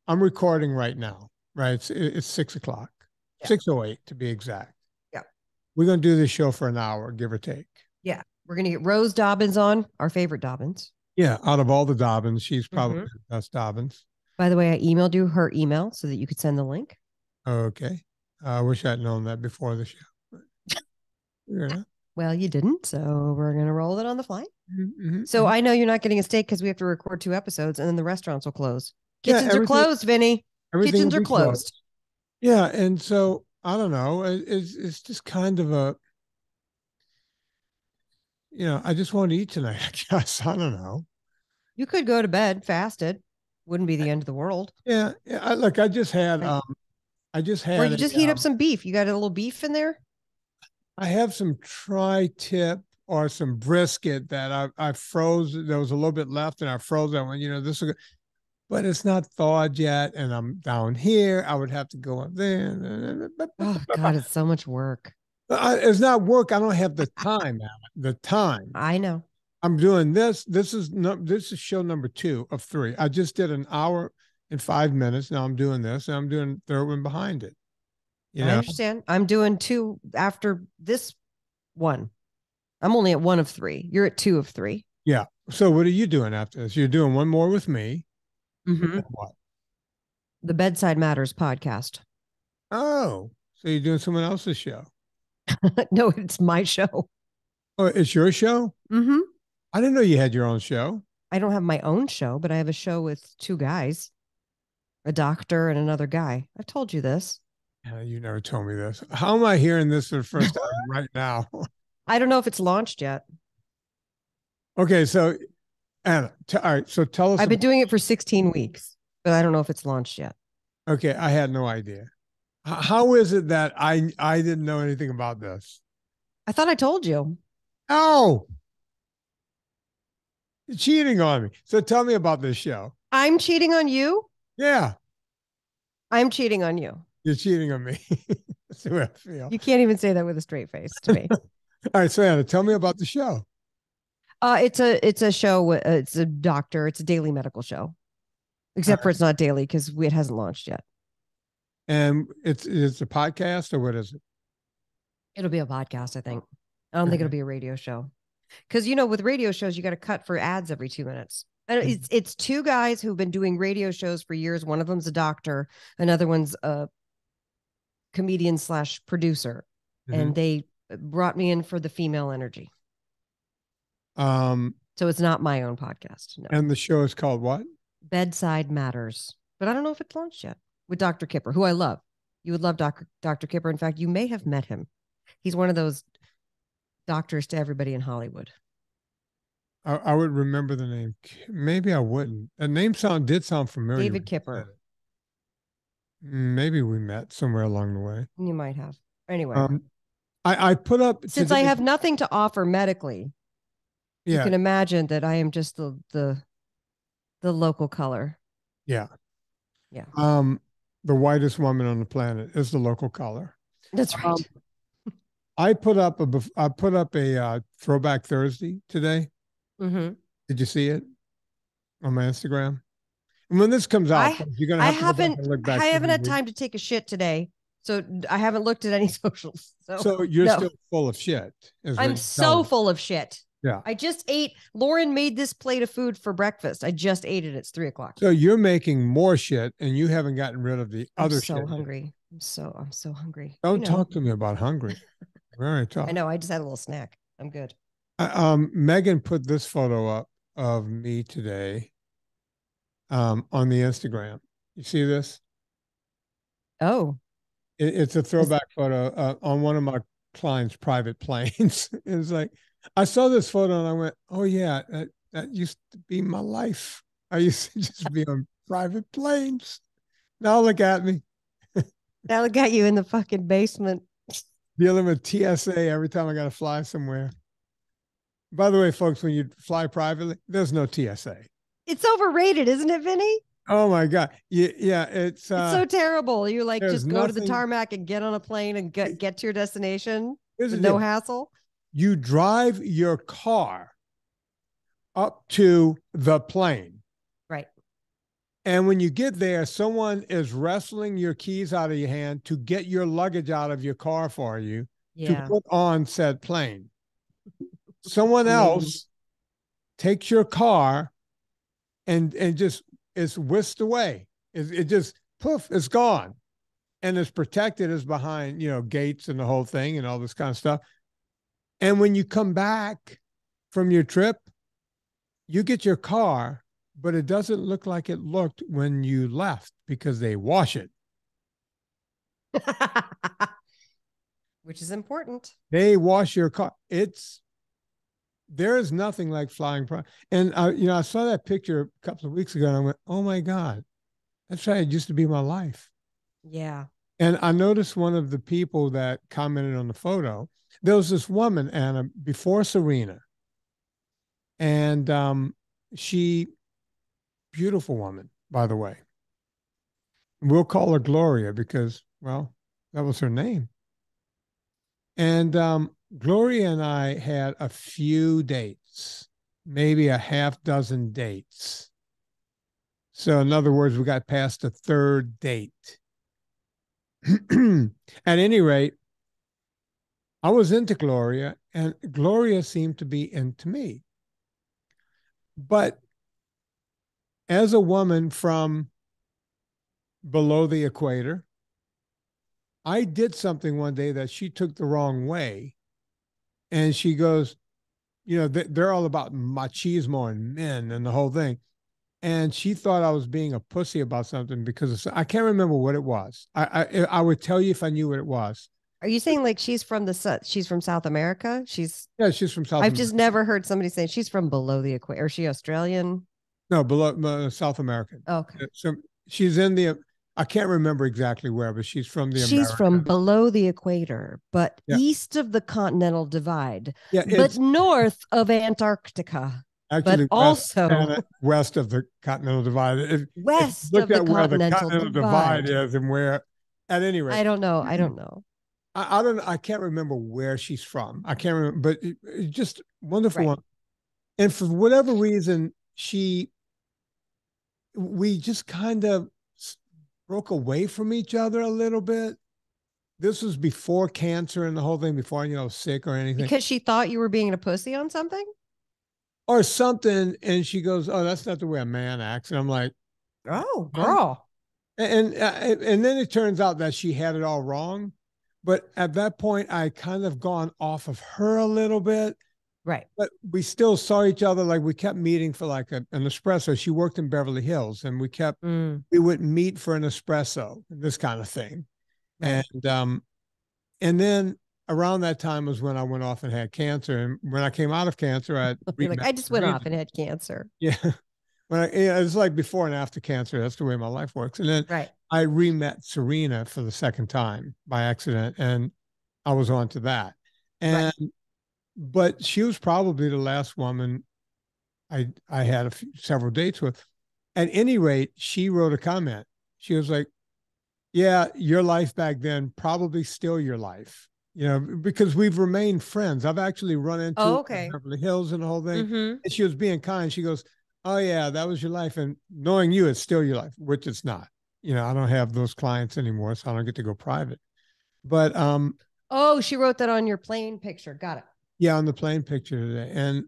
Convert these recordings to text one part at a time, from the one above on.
I'm recording right now, right? It's 6 o'clock, 6:08 to be exact. Yeah. We're going to do this show for an hour, give or take. Yeah. We're going to get Rose Dobbins on, our favorite Dobbins. Yeah. Out of all the Dobbins, she's probably the best Dobbins. By the way, I emailed you her email so that you could send the link. Okay. I wish I'd known that before the show. Yeah. Well, you didn't, so we're going to roll it on the fly. So I know you're not getting a steak because we have to record 2 episodes and then the restaurants will close. Kitchens are closed, Vinny. Kitchens are closed. Yeah, and so I don't know. It's just kind of a, I just want to eat tonight, I guess. I don't know. You could go to bed fasted. Wouldn't be the end of the world. Yeah. Look, I just had or you just heat up some beef. You got a little beef in there? I have some tri-tip or some brisket that I froze. There was a little bit left and I froze that one. This is, but it's not thawed yet. And I'm down here. I would have to go up there. Oh God, it's so much work. It's not work. I don't have the time, Alan. The time. I know. I'm doing this. This is show number 2 of 3. I just did an hour and 5 minutes. Now I'm doing this and I'm doing third one behind it. I understand. I'm doing 2 after this one. I'm only at 1 of 3. You're at 2 of 3. Yeah. So what are you doing after this? You're doing one more with me. What? The Bedside Matters podcast. Oh, so you're doing someone else's show? No, it's my show. Oh, it's your show? Mm-hmm. I didn't know you had your own show. I don't have my own show, but I have a show with 2 guys, a doctor and another guy. I've told you this. You never told me this. How am I hearing this for the first time right now? I don't know if it's launched yet. Okay, so Anna, all right. So tell us. I've been doing it for 16 weeks, but I don't know if it's launched yet. Okay, I had no idea. How is it that I didn't know anything about this? I thought I told you. Oh, you're cheating on me. So tell me about this show. I'm cheating on you? Yeah. I'm cheating on you. You're cheating on me. That's the way I feel. You can't even say that with a straight face to me. All right, so Anna, tell me about the show. It's a show. It's a doctor. It's a daily medical show, except for it's not daily because it hasn't launched yet. And it's a podcast or what is it? It'll be a podcast, I think. I don't think it'll be a radio show because with radio shows you got to cut for ads every 2 minutes. And it's 2 guys who've been doing radio shows for years. One of them's a doctor, another one's a comedian / producer, and they brought me in for the female energy. So it's not my own podcast. No. And the show is called what? Bedside Matters. But I don't know if it's launched yet. With Dr. Kipper, who I love. You would love Dr. Kipper. In fact, you may have met him. He's one of those doctors to everybody in Hollywood. I would remember the name. Maybe I wouldn't. The name did sound familiar. David Kipper. Maybe we met somewhere along the way. You might have. Anyway. I put up... Since I have nothing to offer medically, you can imagine that I am just the local color. Yeah. Yeah. The whitest woman on the planet is the local color. That's right. I put up a Throwback Thursday today. Mm-hmm. Did you see it on my Instagram? And when this comes out, you're gonna have to look back. I haven't had time to take a shit today, so I haven't looked at any socials. So you're still full of shit. I'm so full of shit. Yeah. I just ate. Lauren made this plate of food for breakfast. I just ate it. It's 3:00. So you're making more shit, and you haven't gotten rid of the other shit. I'm so hungry. I'm so hungry. Don't talk to me about hungry. We already talked. I know. I just had a little snack. I'm good. Megan put this photo up of me today on the Instagram. You see this? Oh. It's a throwback photo on one of my clients' private planes. It's like, I saw this photo and I went, oh yeah, that used to be my life. I used to just be on private planes. Now look at me. Now look at you in the fucking basement. Dealing with TSA every time I got to fly somewhere. By the way, folks, when you fly privately, there's no TSA. It's overrated, isn't it, Vinny? Oh my God. Yeah, it's so terrible. You just go to the tarmac and get on a plane and get to your destination with no hassle. You drive your car up to the plane. Right. And when you get there, someone is wrestling your keys out of your hand to get your luggage out of your car for you to put on said plane. Someone else takes your car and just it's whisked away. It just poof, it's gone. And it's protected as behind, gates and the whole thing and all this kind of stuff. And when you come back from your trip, you get your car, but it doesn't look like it looked when you left because they wash it. Which is important. They wash your car. There is nothing like flying. And I saw that picture a couple of weeks ago and I went, oh my God, that's right. It used to be my life. Yeah. And I noticed one of the people that commented on the photo, there was this woman, Anna, before Serena. And beautiful woman, by the way. We'll call her Gloria because, well, that was her name. And Gloria and I had a few dates, maybe a half dozen dates. So in other words, we got past the third date. At any rate, I was into Gloria and Gloria seemed to be into me. But as a woman from below the equator, I did something one day that she took the wrong way. And she goes, they're all about machismo and men and the whole thing. And she thought I was being a pussy about something because I can't remember what it was. I would tell you if I knew what it was. Are you saying like she's from South America? She's from South America. I've just never heard somebody say she's from below the equator. Is she Australian? No, below South American. Okay. So she's in I can't remember exactly where, but she's from She's from below the equator, but east of the continental divide, but north of Antarctica. Actually, but also west of the continental divide. West of the continental divide is and where, at any rate. I don't know. I don't know. I can't remember where she's from. I can't remember, but it's just wonderful one. And for whatever reason, we just kind of broke away from each other a little bit. This was before cancer and the whole thing, before I was sick or anything. Because she thought you were being a pussy on something? Or something. And she goes, oh, that's not the way a man acts. And I'm like, oh, girl. And then it turns out that she had it all wrong. But at that point, I kind of gone off of her a little bit. Right. But we still saw each other. Like we kept meeting for like an espresso. She worked in Beverly Hills and we would meet for an espresso, this kind of thing. Right. And then around that time was when I went off and had cancer. And when I came out of cancer, I just went off and had cancer. Yeah. It's like before and after cancer. That's the way my life works. And then I re-met Serena for the second time by accident. And I was on to that. And but she was probably the last woman I had several dates with. At any rate, she wrote a comment. She was like, yeah, your life back then, probably still your life, because we've remained friends. I've actually run into Beverly Hills and the whole thing. Mm-hmm. And she was being kind. She goes, oh yeah, that was your life. And knowing you, it's still your life, which it's not. I don't have those clients anymore, so I don't get to go private. But oh, she wrote that on your plane picture. Got it. Yeah, on the plane picture today. And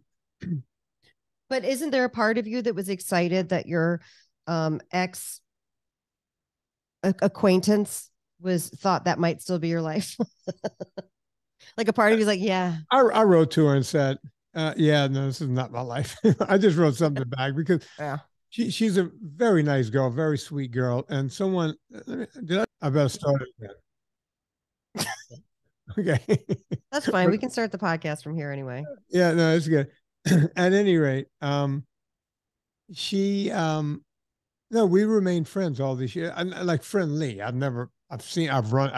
but isn't there a part of you that was excited that your ex acquaintance thought that might still be your life? Like a part of you is like, yeah. I wrote to her and said, yeah, no, this is not my life. I just wrote something back because she's a very nice girl, very sweet girl. And someone, I better start it again. Okay. That's fine. We can start the podcast from here anyway. Yeah, no, it's good. At any rate, we remained friends all these years. I'm like friendly. I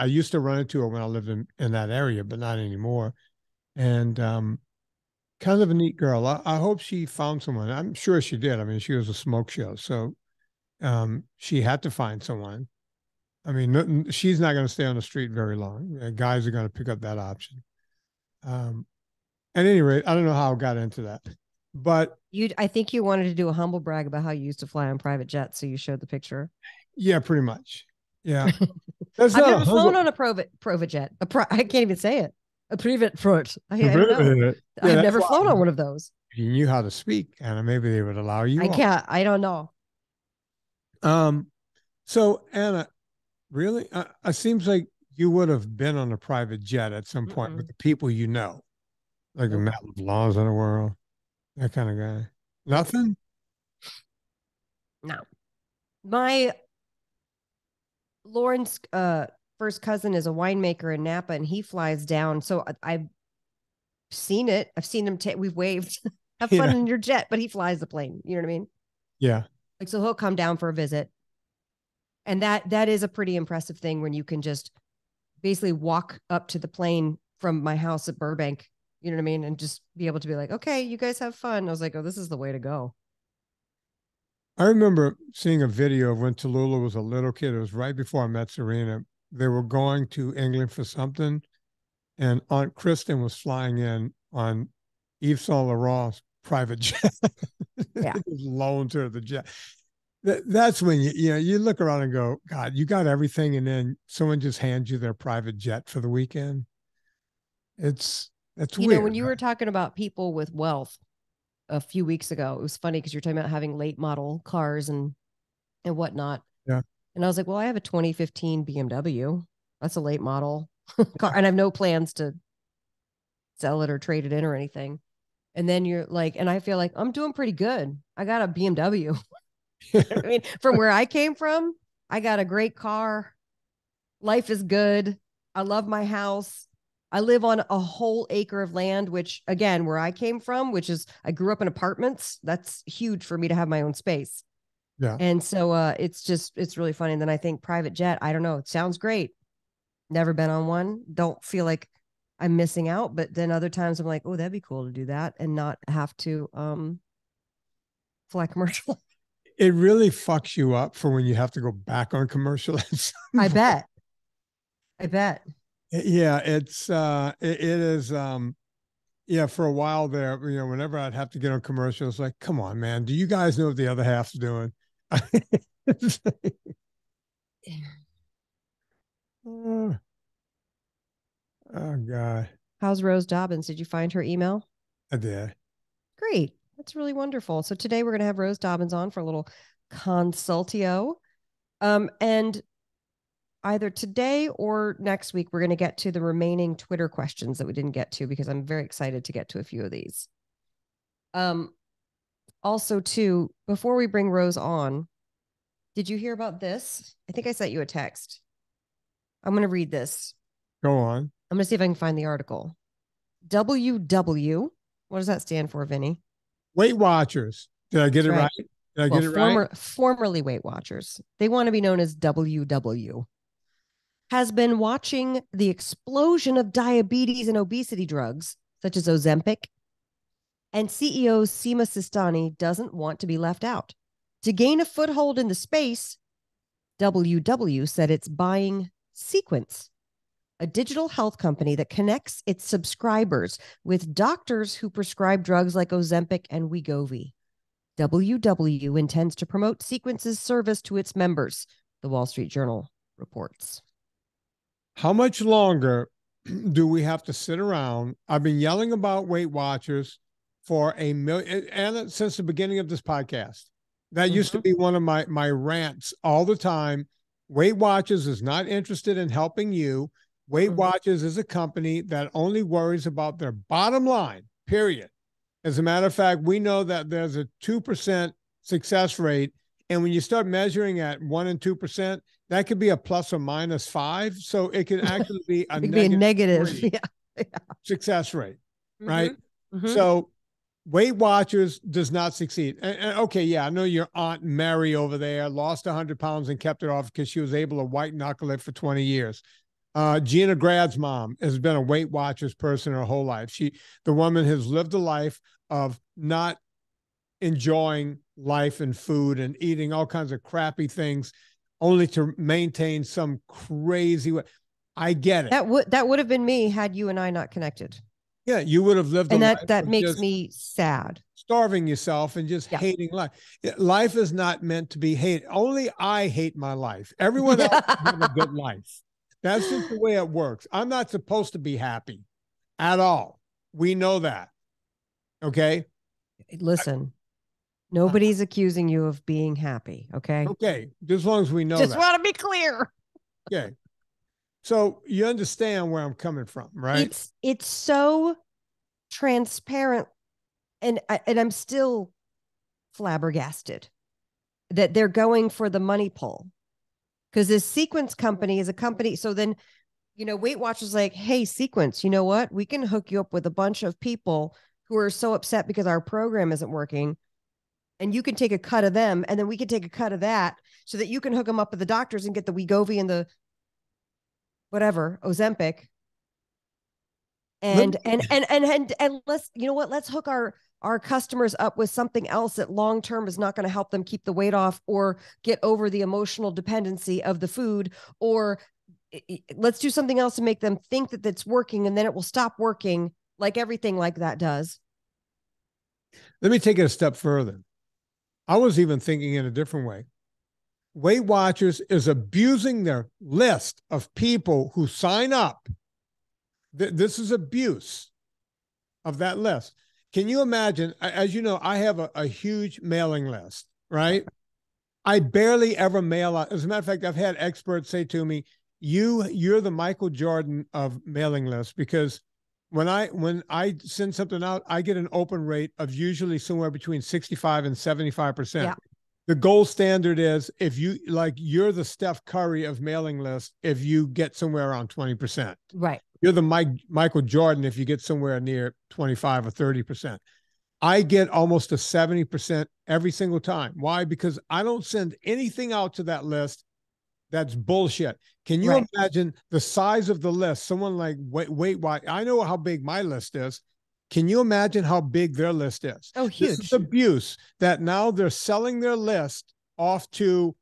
used to run into her when I lived in that area, but not anymore. And kind of a neat girl. I hope she found someone. I'm sure she did. I mean, she was a smoke show. So she had to find someone. I mean, she's not going to stay on the street very long. Guys are going to pick up that option. At any rate, I don't know how I got into that. But I think you wanted to do a humble brag about how you used to fly on private jets, so you showed the picture. yeah, pretty much. Yeah. That's I've not never flown on a private jet. I can't even say it. A private fruit. I don't know. Yeah, I've never flown on one of those. You knew how to speak, Anna. Maybe they would allow you. I can't. I don't know. So Anna, really, it seems like you would have been on a private jet at some point with the people you know, like the Matt LeBlancs of the world, that kind of guy. Nothing. No. My Lauren's first cousin is a winemaker in Napa, and he flies down. So I've seen it. I've seen him. We've waved. Have fun in your jet, but he flies the plane. You know what I mean? Yeah. Like, so he'll come down for a visit, and that is a pretty impressive thing when you can just basically walk up to the plane from my house at Burbank. You know what I mean? And just be able to be like, okay, you guys have fun. I was like, oh, this is the way to go. I remember seeing a video of when Tallulah was a little kid. It was right before I met Serena. They were going to England for something, and Aunt Kristen was flying in on Yves Saint Laurent's private jet. Yeah. Loaned her the jet. That's when you look around and go, God, you got everything, and then someone just hands you their private jet for the weekend. That's weird. You know, when you were talking about people with wealth a few weeks ago, it was funny because you're talking about having late model cars and whatnot. Yeah. And I was like, well, I have a 2015 BMW. That's a late model car, and I have no plans to sell it or trade it in or anything. And then you're like, and I feel like I'm doing pretty good. I got a BMW. I mean, from where I came from, I got a great car. Life is good. I love my house. I live on a whole acre of land, which again, where I came from, which is I grew up in apartments. That's huge for me to have my own space. Yeah. And so it's really funny. And then I think private jet, I don't know. It sounds great. Never been on one. Don't feel like I'm missing out. But then other times I'm like, oh, that'd be cool to do that and not have to fly commercial. It really fucks you up for when you have to go back on commercial. I bet. Yeah, it is. Yeah, for a while there, whenever I'd have to get on commercials, like, come on, man, do you guys know what the other half's doing? Oh God. How's Rose Dobbins? Did you find her email? I did. Great. That's really wonderful. So today we're going to have Rose Dobbins on for a little consultio. And either today or next week, we're going to get to the remaining Twitter questions that we didn't get to because I'm very excited to get to a few of these. Also, too, before we bring Rose on, did you hear about this? I think I sent you a text. I'm going to read this. Go on. I'm going to see if I can find the article. WW. What does that stand for, Vinny? Weight Watchers. Did I get it right? Did I get it right? Formerly Weight Watchers. They want to be known as WW. Has been watching the explosion of diabetes and obesity drugs, such as Ozempic, and CEO Seema Sistani doesn't want to be left out. To gain a foothold in the space, WW said it's buying Sequence, a digital health company that connects its subscribers with doctors who prescribe drugs like Ozempic and Wegovy. WW intends to promote Sequence's service to its members, the Wall Street Journal reports. How much longer do we have to sit around? I've been yelling about Weight Watchers for and since the beginning of this podcast. That used to be one of my rants all the time. Weight Watchers is not interested in helping you. Weight Watchers is a company that only worries about their bottom line, period. As a matter of fact, we know that there's a 2% success rate. And when you start measuring at 1 and 2%, that could be a plus or minus 5. So it could actually be a negative success rate, right? So Weight Watchers does not succeed. And okay, yeah, I know your Aunt Mary over there lost 100 pounds and kept it off because she was able to white knuckle it for 20 years. Gina Grad's mom has been a Weight Watchers person her whole life. The woman has lived a life of not enjoying life and food and eating all kinds of crappy things only to maintain some crazy way. I get it. That would have been me had you and I not connected. Yeah, you would have lived And a life that of makes just me sad. starving yourself and just hating life. Life is not meant to be hated. Only I hate my life. Everyone else have a good life. That's just the way it works. I'm not supposed to be happy at all. We know that. Okay. Listen, nobody's accusing you of being happy. Okay. Okay. Just as long as we know Just that. want to be clear. Okay. So you understand where I'm coming from, right? It's so transparent, and I'm still flabbergasted that they're going for the money pull, because this Sequence company is a company. So then, Weight Watchers like, hey, Sequence, you know what? We can hook you up with a bunch of people who are so upset because our program isn't working, and you can take a cut of them, and then we can take a cut of that, so that you can hook them up with the doctors and get the Wegovy and the whatever Ozempic. And let's, let's hook our customers up with something else that long term is not going to help them keep the weight off or get over the emotional dependency of the food, or let's do something else to make them think that it's working, and then it will stop working, like everything like that does. Let me take it a step further. I was even thinking in a different way. Weight Watchers is abusing their list of people who sign up. This is abuse of that list. Can you imagine? As you know, I have a huge mailing list, right? I barely ever mail out. As a matter of fact, I've had experts say to me, you're the Michael Jordan of mailing lists, because when I send something out, I get an open rate of usually somewhere between 65 and 75%. Yeah. The gold standard is, if you're the Steph Curry of mailing lists if you get somewhere around 20%. Right. You're the Michael Jordan if you get somewhere near 25 or 30%. I get almost a 70% every single time. Why? Because I don't send anything out to that list that's bullshit. Can you imagine the size of the list? Someone like Weight Watch, I know how big my list is. Can you imagine how big their list is? Oh, huge. This is abuse that now they're selling their list off to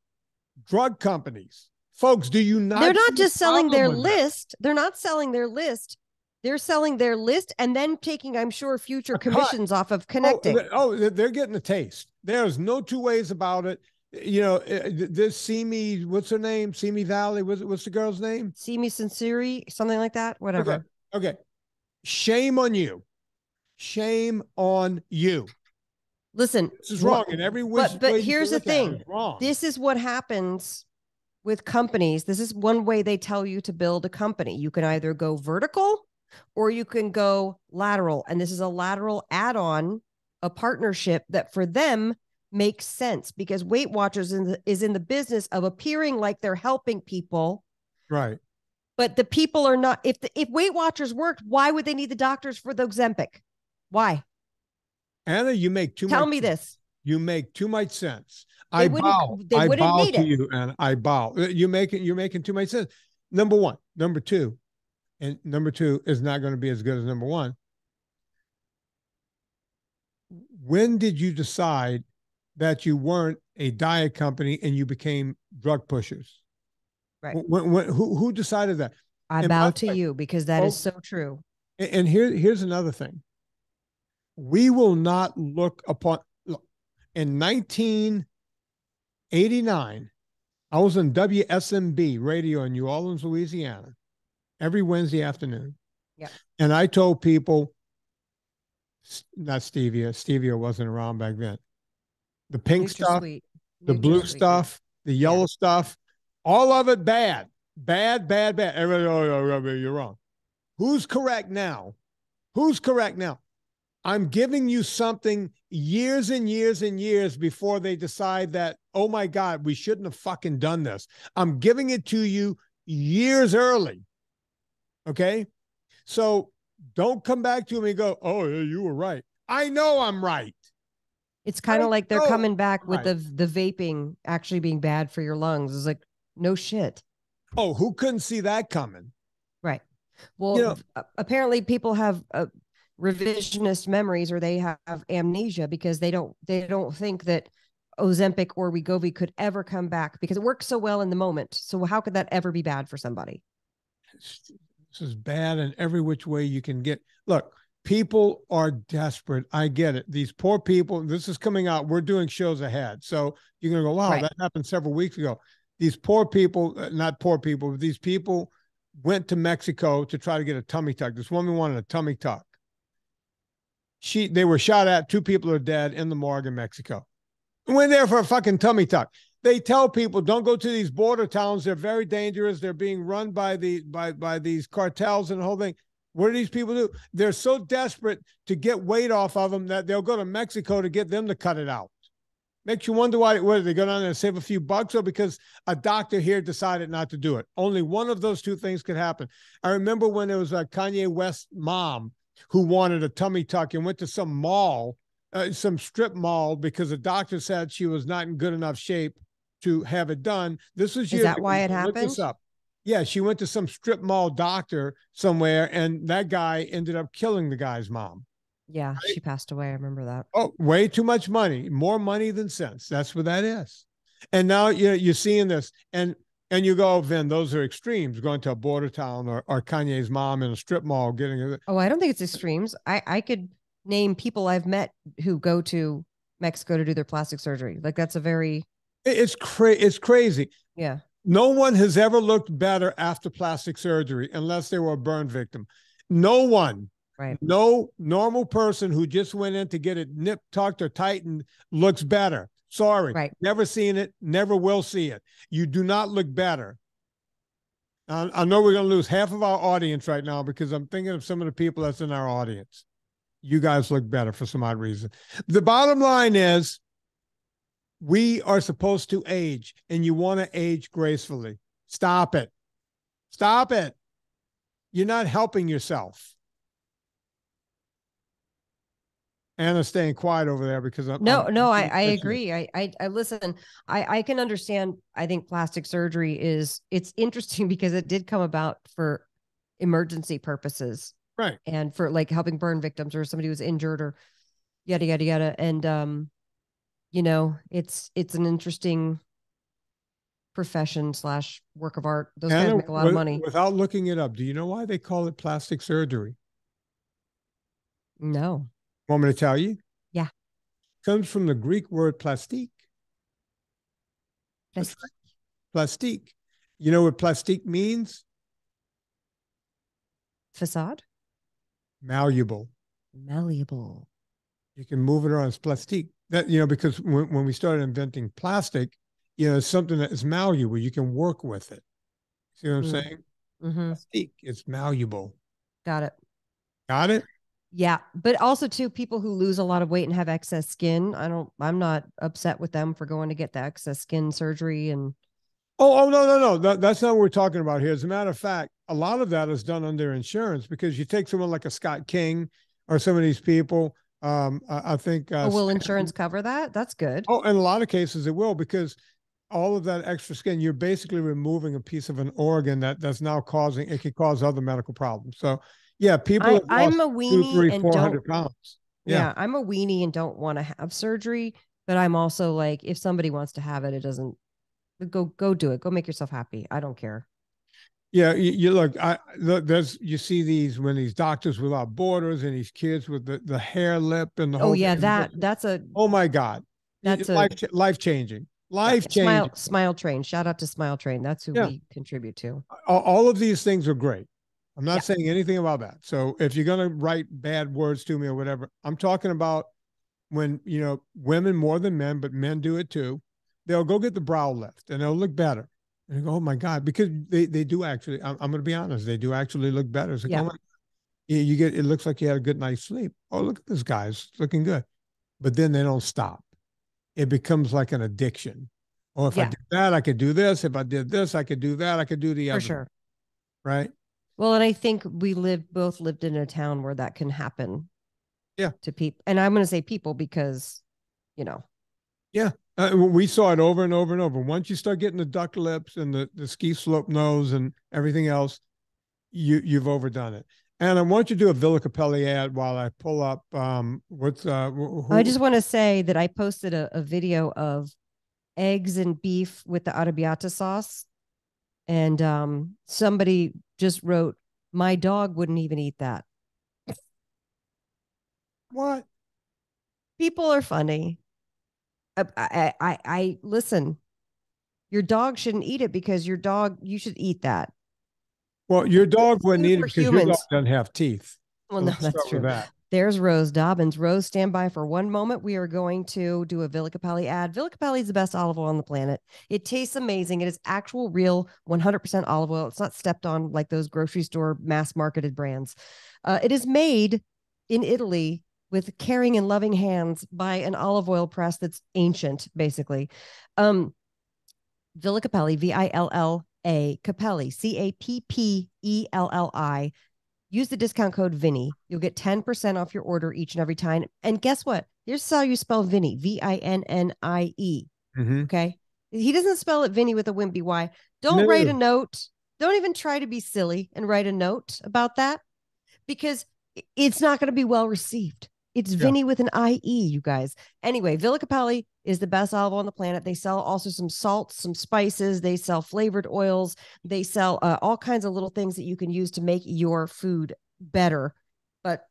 drug companies. Folks, do you not? They're not just selling their list. They're not selling their list. They're selling their list and then taking, I'm sure, future commissions off of connecting. They're getting a taste. There's no two ways about it. This Simi, what's her name? Simi Valley. What's the girl's name? Simi Sinceri, something like that. Whatever. Okay. Shame on you. Shame on you. Listen, this is wrong in every way. But here's the thing. This is what happens with companies. This is one way they tell you to build a company. You can either go vertical or you can go lateral. And this is a lateral add-on, a partnership that for them makes sense, because Weight Watchers is in the business of appearing like they're helping people. Right. But the people are not. If Weight Watchers worked, why would they need the doctors for the Ozempic? Why? Anna, you make too much. Tell me this. You make too much sense. I bow to you, Anna. I bow. You're making too much sense. Number one. Number two. And number two is not going to be as good as number one. When did you decide that you weren't a diet company and you became drug pushers? Right. Who decided that? I bow to you, because that is so true. And here's another thing. We will not look in 1989, I was on WSMB radio in New Orleans, Louisiana, every Wednesday afternoon. Yeah. And I told people, not stevia wasn't around back then. The pink stuff, the blue stuff, the yellow stuff, all of it bad. Everybody, you're wrong. Who's correct now? I'm giving you something years and years and years before they decide that, oh my God, we shouldn't have fucking done this. I'm giving it to you years early. Okay? So don't come back to me and go, oh, yeah, you were right. I know I'm right. It's kind of like they're coming back with the vaping actually being bad for your lungs. It's like, no shit. Oh, who couldn't see that coming? Right. Well, apparently people have revisionist memories, or they have amnesia, because they don't think that Ozempic or Wegovy could ever come back, because it works so well in the moment. So how could that ever be bad for somebody? This is bad in every which way you can get. Look, People are desperate. I get it. These poor people, this is coming out. We're doing shows ahead. So you're going to go, wow, Right. that happened several weeks ago. These poor people, not poor people, but these people went to Mexico to try to get a tummy tuck. This woman wanted a tummy tuck. They were shot at. 2 people are dead in the morgue in Mexico. Went there for a fucking tummy tuck. They tell people, don't go to these border towns. They're very dangerous. They're being run by these cartels and the whole thing. What do these people do? They're so desperate to get weight off of them that they'll go to Mexico to get them to cut it out. Makes you wonder why. Whether they go down there and save a few bucks, or because a doctor here decided not to do it. Only one of those 2 things could happen. I remember when there was a Kanye West mom who wanted a tummy tuck and went to some mall, some strip mall, because the doctor said she was not in good enough shape to have it done. This was years Is that ago. why it Look happened? this up. Yeah, she went to some strip mall doctor somewhere, and that guy ended up killing the guy's mom. Yeah, right? She passed away. I remember that. Oh, way too much money. More money than sense. That's what that is. And now you're seeing this, and you go, Vin, those are extremes, going to a border town or Kanye's mom in a strip mall getting it. Oh, I don't think it's extremes. I could name people I've met who go to Mexico to do their plastic surgery. Like, that's a very... It's crazy. Yeah. No one has ever looked better after plastic surgery unless they were a burn victim. No one, right? No normal person who just went in to get it nipped, tucked, or tightened looks better. Sorry. Right. Never seen it, never will see it. You do not look better. I know we're going to lose half of our audience right now because I'm thinking of some of the people that's in our audience. You guys look better for some odd reason. The bottom line is, we are supposed to age, and you want to age gracefully. Stop it. Stop it. You're not helping yourself. Anna's staying quiet over there because I'm... I agree. I listen, I can understand. I think plastic surgery it's interesting because it did come about for emergency purposes. Right. And for like helping burn victims or somebody who was injured or yada, yada, yada. And, you know, it's an interesting profession / work of art. Those guys make a lot of money. Without looking it up, do you know why they call it plastic surgery? No. Want me to tell you? Yeah. It comes from the Greek word plastique. Plastique. Plastique. You know what plastique means? Facade? Malleable. Malleable. You can move it around. It's plastique. That, you know, because when we started inventing plastic, you know, it's something that is malleable. You can work with it. See what I'm saying? Mm-hmm. Plastique. It's malleable. Got it. Got it? Yeah. But also too, people who lose a lot of weight and have excess skin, I'm not upset with them for going to get the excess skin surgery. And no. That's not what we're talking about here. As a matter of fact, a lot of that is done under insurance, because you take someone like a Scott King or some of these people. I think. Will insurance cover that? That's good. Oh, in a lot of cases it will, because all of that extra skin, you're basically removing a piece of an organ that's now it could cause other medical problems. So yeah, people. I'm a weenie 200, 300, and 400 pounds. Yeah, I'm a weenie and don't want to have surgery, but I'm also like, if somebody wants to have it, it doesn't. Go do it. Go make yourself happy. I don't care. Yeah, you look. You see these when these Doctors Without Borders and these kids with the hair lip and the whole. Oh yeah, that's a. Oh my God, that's life changing. Life changing. Smile Train. Shout out to Smile Train. That's who we contribute to. All of these things are great. I'm not saying anything about that. So if you're gonna write bad words to me or whatever, I'm talking about when, you know, women more than men, but men do it too. They'll go get the brow lift and they'll look better. And you go, oh my God, because they do actually, I'm going to be honest, they do actually look better. It's like, oh my, it looks like you had a good night's sleep. Oh, look at this guy's looking good. But then they don't stop. It becomes like an addiction. Oh, if I did that, I could do this. If I did this, I could do that. I could do the other. For sure. Right. Well, and I think we both lived in a town where that can happen. Yeah. To people. And I'm going to say people because, you know. Yeah. We saw it over and over and over. Once you start getting the duck lips and the ski slope nose and everything else, you've overdone it. And I want you to do a Villa Capelli ad while I pull up I just want to say that I posted a video of eggs and beef with the arrabbiata sauce. And somebody just wrote, my dog wouldn't even eat that. What? People are funny. I listen. Your dog shouldn't eat it because you should eat that. Well, your dog wouldn't eat it because your dog humans. doesn't have teeth. Well, So no, let's that's start with true. that. There's Rose Dobbins. Rose, stand by for one moment. We are going to do a Villa CAPPELLI ad. Villa CAPPELLI is the best olive oil on the planet. It tastes amazing. It is actual, real, 100% olive oil. It's not stepped on like those grocery store mass marketed brands. It is made in Italy with caring and loving hands by an olive oil press that's ancient, basically. Villa CAPPELLI, VILLA, CAPPELLI, CAPPELLI. Use the discount code Vinnie. You'll get 10% off your order each and every time. And guess what? Here's how you spell Vinnie, VINNIE. Mm-hmm. Okay. He doesn't spell it Vinnie with a wimpy Y. Don't write a note. Don't even try to be silly and write a note about that because it's not going to be well received. It's Vinnie with an IE, you guys. Anyway, Villa CAPPELLI is the best olive oil on the planet. They sell also some salts, some spices. They sell flavored oils. They sell all kinds of little things that you can use to make your food better. But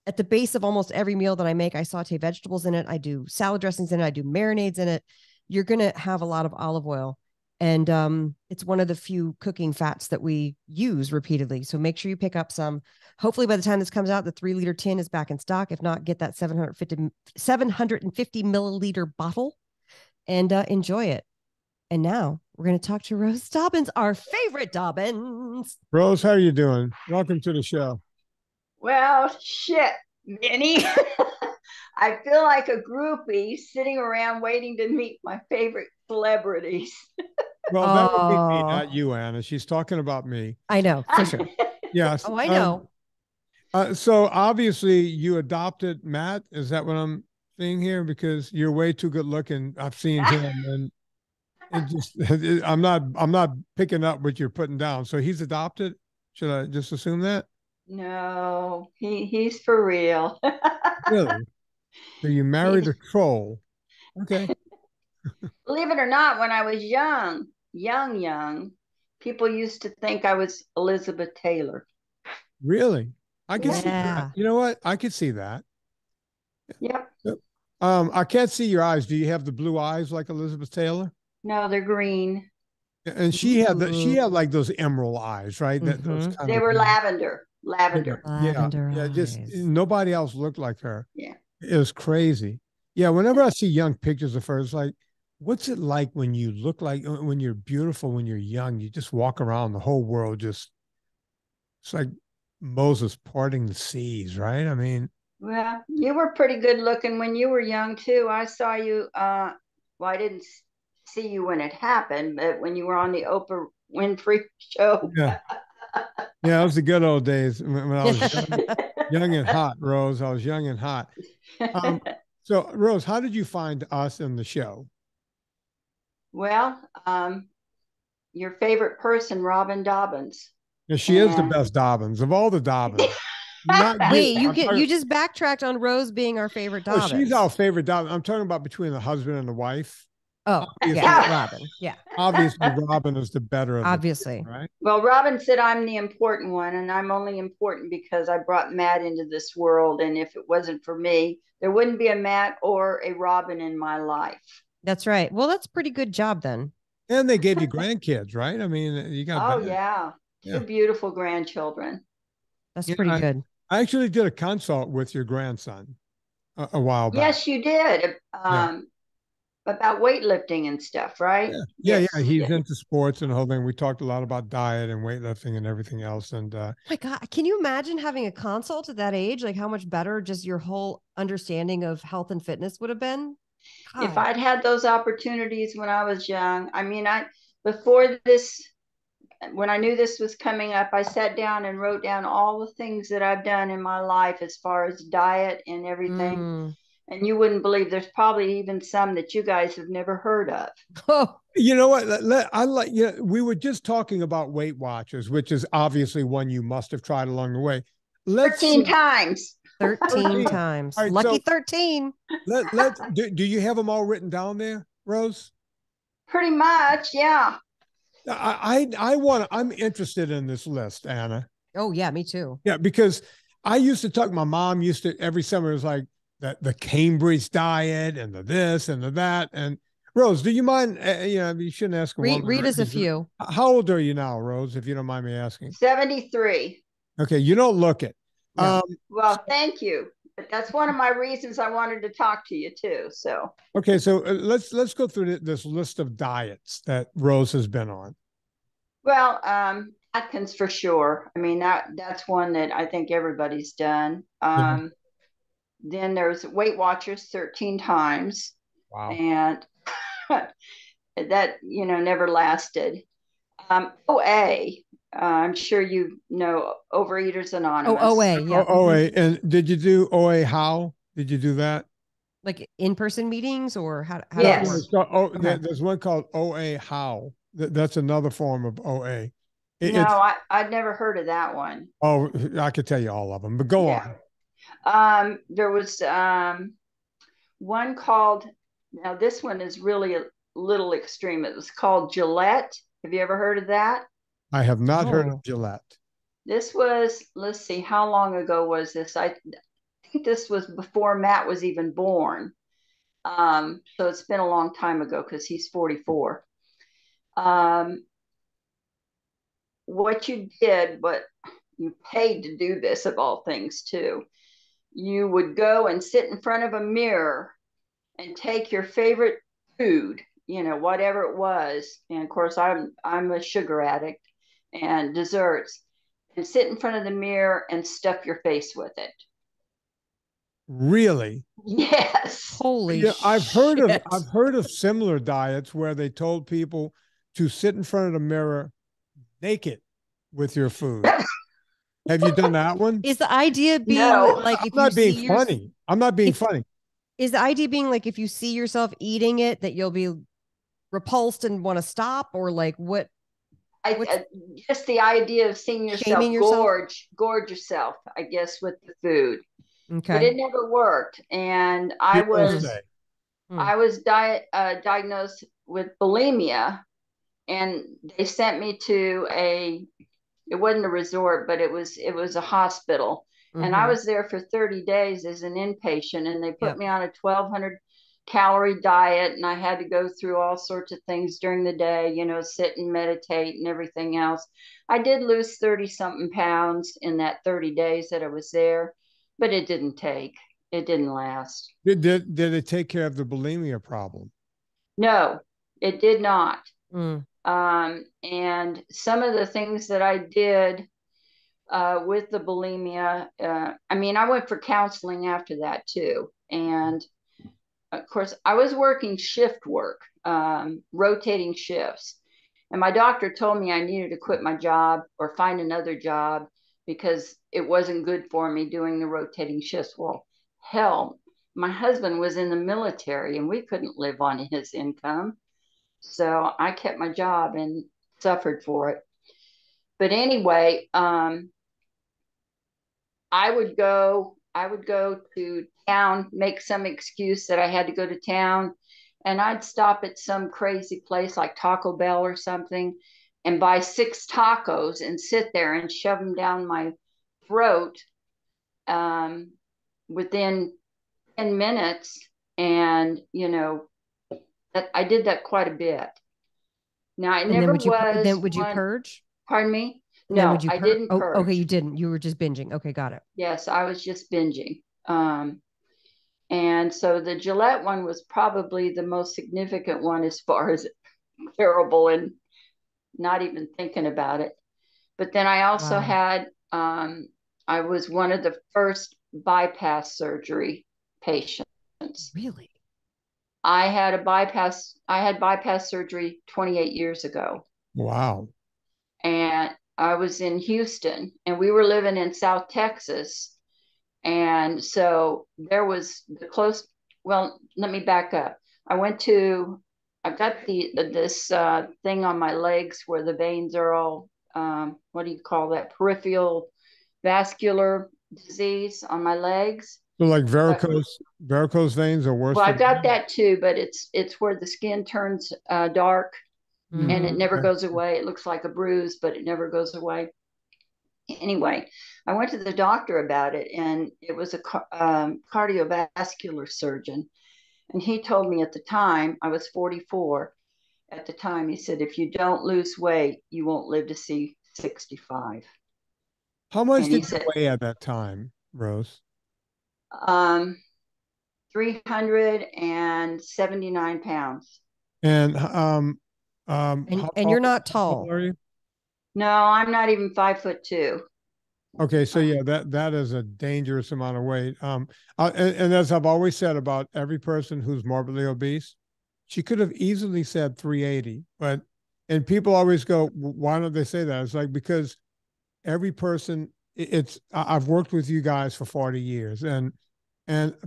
at the base of almost every meal that I make, I saute vegetables in it. I do salad dressings in it. I do marinades in it. You're going to have a lot of olive oil. And it's one of the few cooking fats that we use repeatedly. So make sure you pick up some. Hopefully by the time this comes out, the 3-liter tin is back in stock. If not, get that 750 milliliter bottle and enjoy it. And now we're going to talk to Rose Dobbins, our favorite Dobbins. Rose, how are you doing? Welcome to the show. Well, shit, Vinnie. I feel like a groupie sitting around waiting to meet my favorite celebrities. Well, that would be me, not you, Anna. She's talking about me. I know, for sure. Yes. Oh, I know. So obviously you adopted Matt. Is that what I'm seeing here? Because you're way too good looking. I've seen him, and I'm not picking up what you're putting down. So he's adopted. Should I just assume that? No, he's for real. Really? So you married a troll? Okay. Believe it or not, when I was young, people used to think I was Elizabeth Taylor. Really? I can see that. You know what? I could see that. Yep. I can't see your eyes. Do you have the blue eyes like Elizabeth Taylor? No, they're green. And she had like those emerald eyes, right? They were lavender. Yeah. Just nobody else looked like her. Yeah. It was crazy. Yeah. Whenever I see young pictures of her, it's like, what's it like when you look like, when you're beautiful, when you're young, you just walk around the whole world just, it's like Moses parting the seas, right? I mean. Well, you were pretty good looking when you were young too. I saw you, well, I didn't see you when it happened, but when you were on the Oprah Winfrey show. Yeah. Yeah, it was the good old days when I was young and hot, Rose. I was young and hot. So, Rose, how did you find us in the show? Well, your favorite person, Robin Dobbins. Yeah, she is the best Dobbins of all the Dobbins. Wait, you just backtracked on Rose being our favorite Dobbins. Oh, she's our favorite Dobbins. I'm talking about between the husband and the wife. Oh, yeah, Robin. Yeah. Obviously, Robin is the better of obviously. Right? Well, Robin said I'm the important one, and I'm only important because I brought Matt into this world. And if it wasn't for me, there wouldn't be a Matt or a Robin in my life. That's right. Well, that's a pretty good job then. And they gave you grandkids, right? I mean, you got. Oh, yeah. Two beautiful grandchildren. That's pretty good. I actually did a consult with your grandson a while back. Yes, you did. About weightlifting and stuff, right? Yeah. He's into sports and the whole thing. We talked a lot about diet and weightlifting and everything else. And oh my God, can you imagine having a consult at that age? Like how much better just your whole understanding of health and fitness would have been? God. If I'd had those opportunities when I was young, I mean, before this, when I knew this was coming up, I sat down and wrote down all the things that I've done in my life as far as diet and everything. And you wouldn't believe there's probably even some that you guys have never heard of. Oh, you know what? We were just talking about Weight Watchers, which is obviously one you must have tried along the way. 13 times. 13 times. Right, lucky 13. Do you have them all written down there, Rose? Pretty much, yeah. I'm interested in this list, Anna. Oh yeah, me too. Yeah, because I used to talk. My mom used to every summer. It was like, the Cambridge diet and the this and the that. And Rose, do you mind? You shouldn't ask a woman. Read us a few. How old are you now, Rose? If you don't mind me asking. 73. Okay, you don't look it. No. Well, thank you. But that's one of my reasons I wanted to talk to you too. So okay, so let's go through this list of diets that Rose has been on. Well, Atkins for sure. I mean that's one that I think everybody's done. Then there's Weight Watchers 13 times. Wow. And that never lasted. OA. I'm sure you know Overeaters Anonymous. Oh, OA, yeah. OA. And did you do OA? How did you do that? Like in-person meetings or how yes. There's one called OA How. That's another form of OA. I'd never heard of that one. Oh, I could tell you all of them, but go on. There was one called, now this one is really a little extreme. It was called Gillette. Have you ever heard of that? I have not heard of Gillette. This was, let's see, how long ago was this? I think this was before Matt was even born. So it's been a long time ago because he's 44. What you did, but you paid to do this of all things too. You would go and sit in front of a mirror and take your favorite food, whatever it was. And of course, I'm a sugar addict, and desserts, and sit in front of the mirror and stuff your face with it. Really? Yes. Holy shit. I've heard of similar diets where they told people to sit in front of the mirror naked with your food. Have you done that one? Is the idea being like if I'm not being funny. I'm not being funny. Is the idea being like if you see yourself eating it that you'll be repulsed and want to stop, or like what? Just the idea of seeing yourself gorge yourself, I guess, with the food. Okay. But it never worked. And I was diagnosed with bulimia, and they sent me to it wasn't a resort, but it was a hospital. Mm-hmm. And I was there for 30 days as an inpatient, and they put me on a 1,200 calorie diet, and I had to go through all sorts of things during the day, sit and meditate and everything else. I did lose 30 something pounds in that 30 days that I was there, but it didn't last. Did it take care of the bulimia problem? No, it did not. And some of the things that I did with the bulimia, I went for counseling after that too. And of course, I was working shift work, rotating shifts. And my doctor told me I needed to quit my job or find another job because it wasn't good for me doing the rotating shifts. Well, hell, my husband was in the military and we couldn't live on his income. So I kept my job and suffered for it. But anyway, I would go to town, make some excuse that I had to go to town, and I'd stop at some crazy place like Taco Bell or something and buy 6 tacos and sit there and shove them down my throat within 10 minutes. And, that I did that quite a bit. Now, I never was. Then would you purge? Pardon me? No, I didn't purge. Okay, you didn't. You were just binging. Okay, got it. Yes, I was just binging. And so the Gillette one was probably the most significant one as far as terrible and not even thinking about it. But then I also had, I was one of the first bypass surgery patients. Really? I had bypass surgery 28 years ago. Wow. And I was in Houston, and we were living in South Texas. And so there was well, let me back up. I got this thing on my legs where the veins are all, what do you call that? Peripheral vascular disease on my legs. So like varicose veins are worse. Well, I've got that too, but it's where the skin turns dark and it never goes away. It looks like a bruise, but it never goes away. Anyway, I went to the doctor about it, and it was a cardiovascular surgeon. And he told me at the time, I was 44. At the time, he said, if you don't lose weight, you won't live to see 65. How much And did you weigh at that time, Rose? 379 pounds. And and you're not tall. Are you? No, I'm not even 5'2". Okay, so yeah, that is a dangerous amount of weight. And as I've always said about every person who's morbidly obese, she could have easily said 380, and people always go, why don't they say that? It's like, because every person, I've worked with you guys for 40 years, and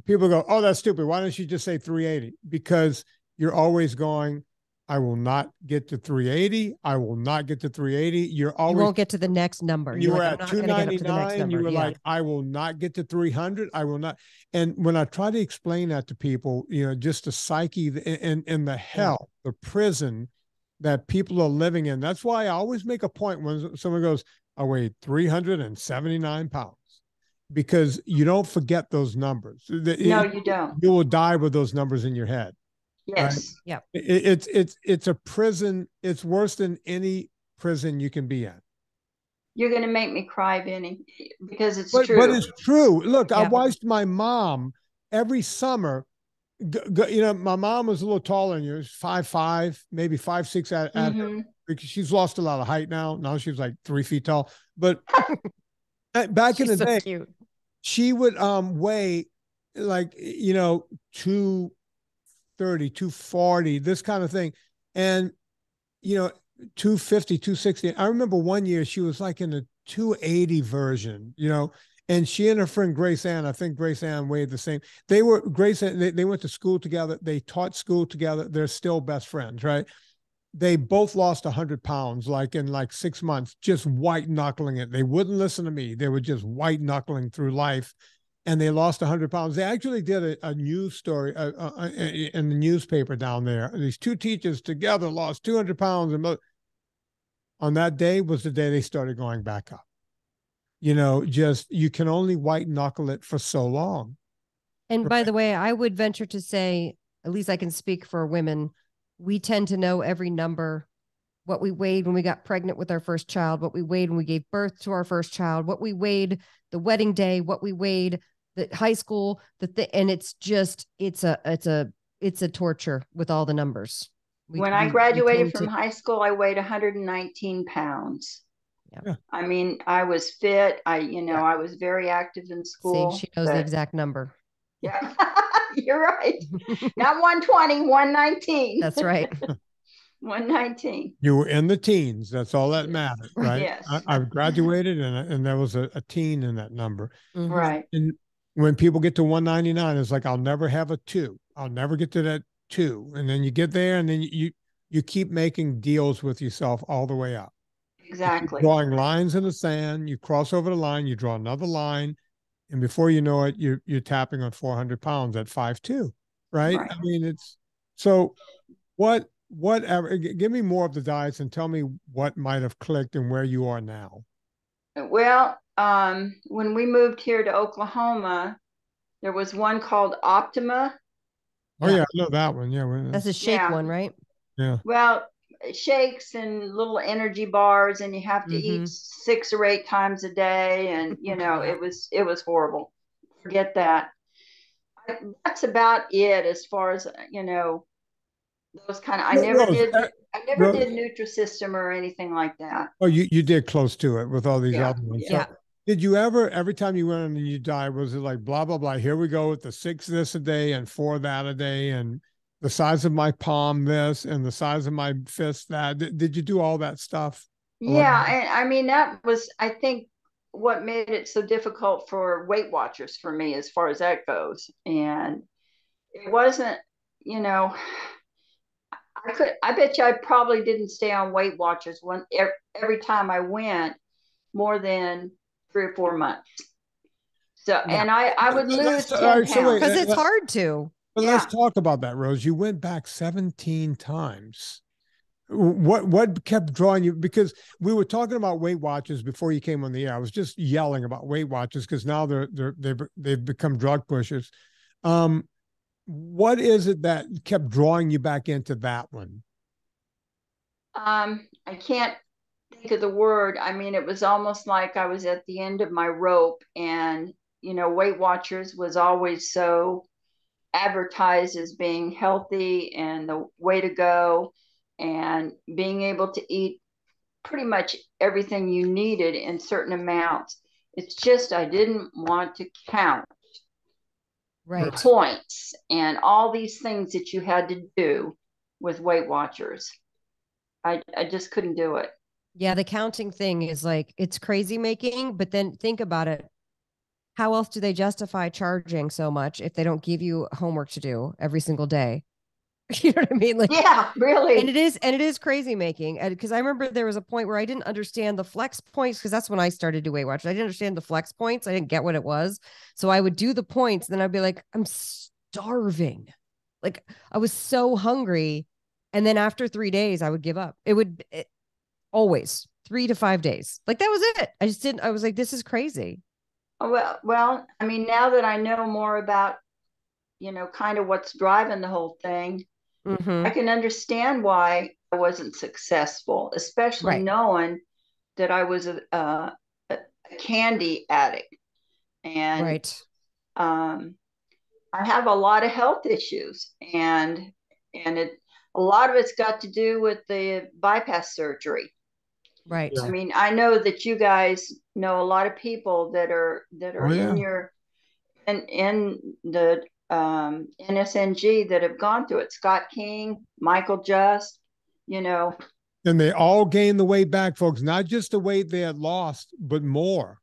people go, oh, that's stupid. Why don't you just say 380? Because you're always going, I will not get to 380. I will not get to 380. You won't get to the next number. You were like, at 299. You were like, I will not get to 300. I will not. And when I try to explain that to people, just the psyche and the hell, the prison that people are living in. That's why I always make a point when someone goes, I weigh 379 pounds, because you don't forget those numbers. No, you don't. You will die with those numbers in your head. Yes. Right? Yeah. It's a prison. It's worse than any prison you can be in. You're going to make me cry, Vinnie, because it's true. But it's true. Look, I watched my mom every summer. My mom was a little taller than you. 5'5", maybe 5'6" because she's lost a lot of height now. Now she's like 3 feet tall. But back in the day, cute. She would weigh like 230, 240, this kind of thing. And 250, 260. I remember one year she was like in a 280 version, and she and her friend Grace Ann, I think Grace Ann weighed the same. They went to school together. They taught school together. They're still best friends, right? They both lost 100 pounds, like in 6 months, just white knuckling it. They wouldn't listen to me. They were just white knuckling through life. And they lost 100 pounds. They actually did a news story in the newspaper down there. These two teachers together lost 200 pounds. And on that day was the day they started going back up. You can only white knuckle it for so long. And by the way, I would venture to say, at least I can speak for women, we tend to know every number, what we weighed when we got pregnant with our first child, what we weighed when we gave birth to our first child, what we weighed the wedding day, what we weighed the high school, and it's a torture with all the numbers. When I graduated from high school, I weighed 119 pounds. Yeah. I mean, I was fit. I was very active in school. See, she knows the exact number. Yeah, you're right. Not 120, 119. That's right. 119. You were in the teens. That's all that mattered, right? Yes. I've graduated, and there was a teen in that number. Mm-hmm. Right. And when people get to 199, it's like, I'll never have a 2. I'll never get to that 2. And then you get there, and then you keep making deals with yourself all the way up. Exactly. Drawing lines in the sand, you cross over the line, you draw another line, and before you know it, you're tapping on 400 pounds at 5'2", right? I mean, it's so whatever. Give me more of the diets and tell me what might have clicked and where you are now. Well, when we moved here to Oklahoma, there was one called Optima. Oh yeah, I know that one. Yeah, that's a shake one, right? Yeah. Well, shakes and little energy bars, and you have to eat 6 or 8 times a day, and it was horrible. Forget that. That's about it as far as those kind of. I never did Nutrisystem or anything like that. Oh, you did close to it with all these other ones. Yeah. So, did you ever, every time you went on and you died, was it like blah blah blah? Here we go with the 6 this a day and 4 that a day, and the size of my palm this and the size of my fist that? Did you do all that stuff? Yeah, and I mean that was, I think, what made it so difficult for Weight Watchers for me as far as that goes. And it wasn't, I bet you I probably didn't stay on Weight Watchers every time I went more than 3 or 4 months. So, and I would lose 10 pounds. Because it's hard to. But let's talk about that, Rose. You went back 17 times. what kept drawing you? Because we were talking about Weight Watchers before you came on the air. I was just yelling about Weight Watchers because now they've become drug pushers. What is it that kept drawing you back into that one? I can't think of the word. I mean, it was almost like I was at the end of my rope, and Weight Watchers was always so advertised as being healthy and the way to go, and being able to eat pretty much everything you needed in certain amounts. It's just I didn't want to count points and all these things that you had to do with Weight Watchers. I just couldn't do it. Yeah, the counting thing is like, it's crazy making, but then think about it. How else do they justify charging so much if they don't give you homework to do every single day? You know what I mean? Like, yeah, really. And it is crazy making. Because I remember there was a point where I didn't understand the flex points, because that's when I started to Weight Watchers. I didn't understand the flex points. I didn't get what it was. So I would do the points, and then I'd be like, I'm starving. Like, I was so hungry. And then after 3 days, I would give up. Always 3 to 5 days. Like, that was it. I was like, this is crazy. Well, I mean, now that I know more about, kind of what's driving the whole thing, I can understand why I wasn't successful, especially knowing that I was a candy addict. And I have a lot of health issues, and a lot of it's got to do with the bypass surgery. Right. I mean, I know that you guys know a lot of people that are in the NSNG that have gone through it. Scott King, Michael Just, And they all gained the weight back, folks. Not just the weight they had lost, but more.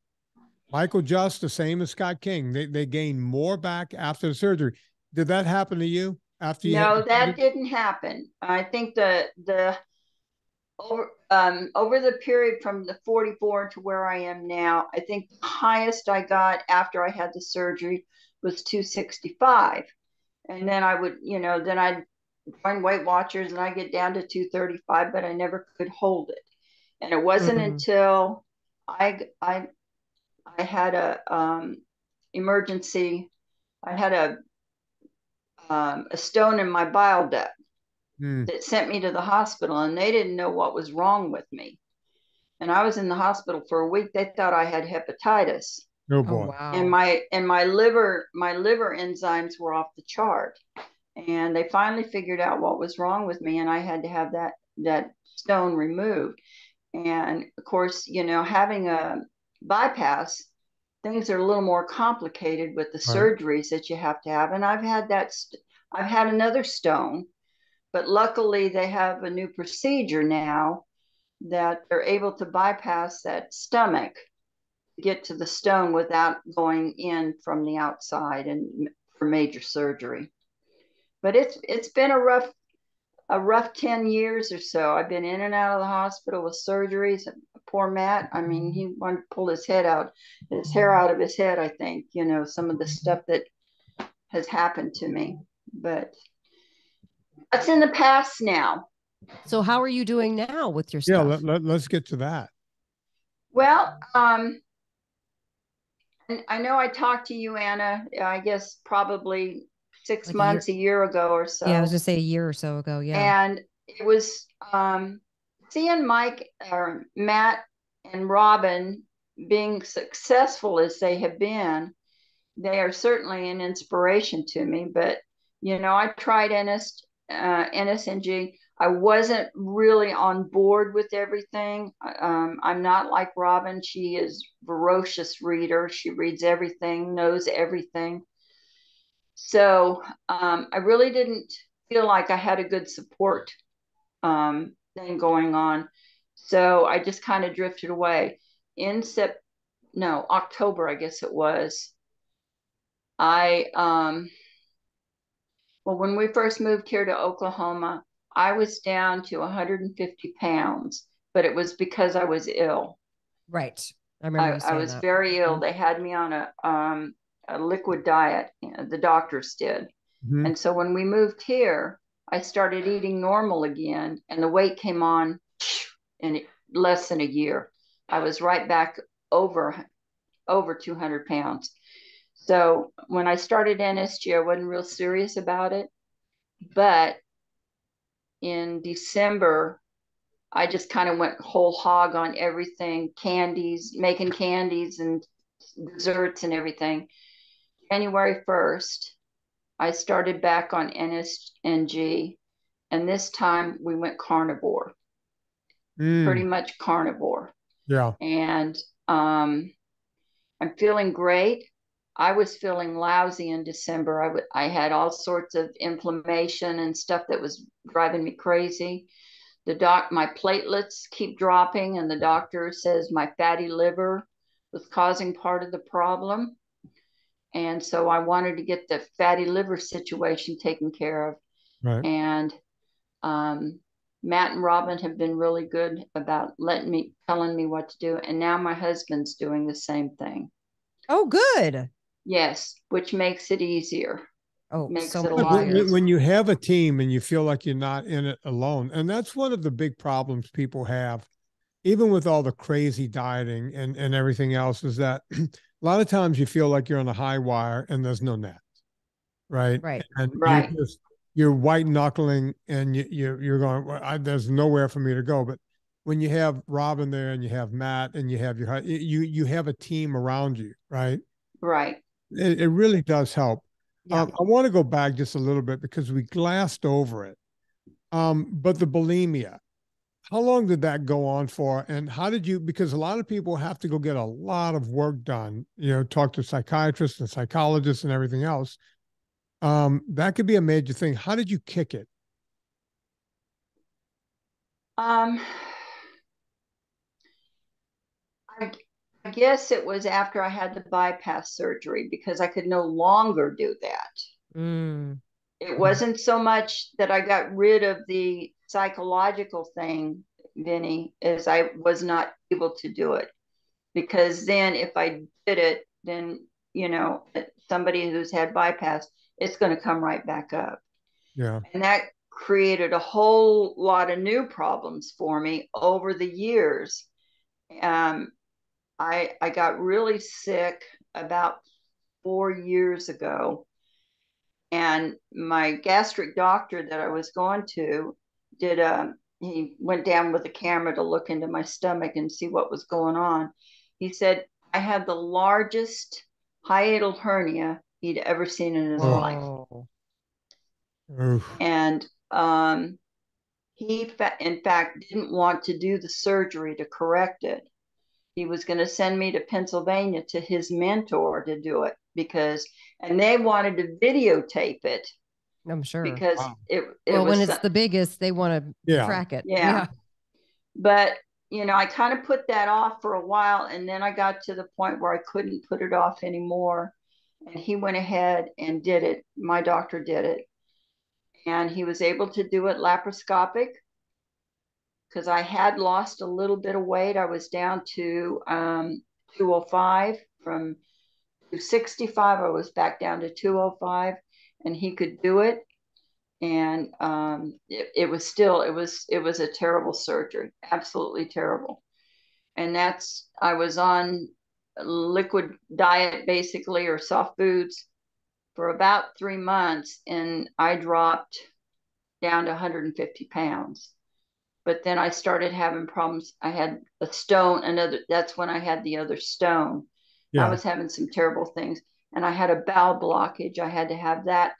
Michael Just, the same as Scott King. They gained more back after the surgery. Did that happen to you after you? No, that didn't happen. I think the over the period from the 44 to where I am now, I think the highest I got after I had the surgery was 265. And then I would, then I'd join Weight Watchers and I get down to 235, but I never could hold it. And it wasn't until I had a emergency. I had a stone in my bile duct that sent me to the hospital, and they didn't know what was wrong with me. And I was in the hospital for a week. They thought I had hepatitis. Oh boy. Wow. And my liver enzymes were off the chart. And they finally figured out what was wrong with me, and I had to have that stone removed. And of course, having a bypass, things are a little more complicated with the surgeries that you have to have. And I've had another stone, but luckily they have a new procedure now that they're able to bypass that stomach to get to the stone without going in from the outside and for major surgery. But it's been a rough 10 years or so. I've been in and out of the hospital with surgeries. Poor Matt, I mean, he wanted to pull his hair out of his head, I think, some of the stuff that has happened to me. But that's in the past now. So how are you doing now with your stuff? Yeah, let's get to that. Well, and I know I talked to you, Anna, I guess probably 6 months, a year ago or so. Yeah, I was going to say a year or so ago. Yeah. And it was seeing Matt and Robin being successful as they have been. They are certainly an inspiration to me. But, I tried NSNG. I wasn't really on board with everything. I'm not like Robin. She is a voracious reader. She reads everything, knows everything. So I really didn't feel like I had a good support thing going on. So I just kind of drifted away. In October, I guess it was. When we first moved here to Oklahoma, I was down to 150 pounds, but it was because I was ill. Right. I remember I was very ill. They had me on a liquid diet. The doctors did. And so when we moved here, I started eating normal again, and the weight came on in less than a year. I was right back over 200 pounds. So when I started NSG, I wasn't real serious about it. But in December, I just kind of went whole hog on everything, candies, making candies and desserts and everything. January 1st, I started back on NSNG, and this time we went carnivore, pretty much carnivore. Yeah. And I'm feeling great. I was feeling lousy in December. I had all sorts of inflammation and stuff that was driving me crazy. My platelets keep dropping, and the doctor says my fatty liver was causing part of the problem. And so I wanted to get the fatty liver situation taken care of. Right. And Matt and Robin have been really good about telling me what to do. And now my husband's doing the same thing. Oh, good. Yes, which makes it easier. Oh, makes so it a lot easier. When you have a team and you feel like you're not in it alone, and that's one of the big problems people have, even with all the crazy dieting and everything else, is that a lot of times you feel like you're on a high wire and there's no net, right? Right. And right. you're white knuckling and you're going, well, there's nowhere for me to go. But when you have Robin there and you have Matt and you have you have a team around you, right? Right. It really does help. Yeah. I want to go back just a little bit because we glassed over it. But the bulimia, how long did that go on for? And how did you, because a lot of people have to go get a lot of work done, talk to psychiatrists and psychologists and everything else. That could be a major thing. How did you kick it? I guess it was after I had the bypass surgery, because I could no longer do that. It wasn't so much that I got rid of the psychological thing, Vinnie, as I was not able to do it. Because then if I did it, then, somebody who's had bypass, it's going to come right back up. Yeah. And that created a whole lot of new problems for me over the years. I got really sick about 4 years ago, and my gastric doctor that I was going to he went down with a camera to look into my stomach and see what was going on. He said I had the largest hiatal hernia he'd ever seen in his life. Oof. And he, in fact, didn't want to do the surgery to correct it. He was going to send me to Pennsylvania to his mentor to do it, and they wanted to videotape it. I'm sure. Because when it's the biggest, they want to track it. Yeah. But, I kind of put that off for a while, and then I got to the point where I couldn't put it off anymore. And he went ahead and did it. My doctor did it. And he was able to do it laparoscopic, because I had lost a little bit of weight. I was down to 205 from 265. I was back down to 205, and he could do it. And it was a terrible surgery, absolutely terrible. And I was on a liquid diet, basically, or soft foods, for about 3 months, and I dropped down to 150 pounds. But then I started having problems. I had a stone, that's when I had the other stone. Yeah. I was having some terrible things, and I had a bowel blockage. I had to have that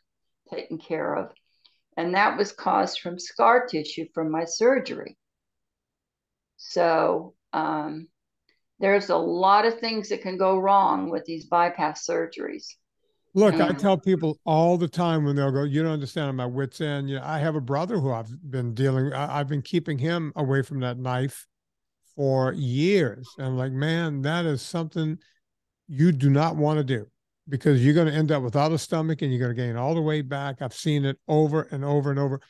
taken care of. And that was caused from scar tissue from my surgery. So there's a lot of things that can go wrong with these bypass surgeries. Look, I tell people all the time when they'll go, you don't understand, I'm at wit's end. I have a brother who I've been keeping him away from that knife for years. And I'm like, man, that is something you do not want to do, because you're going to end up without a stomach and you're going to gain all the weight back. I've seen it over and over and over.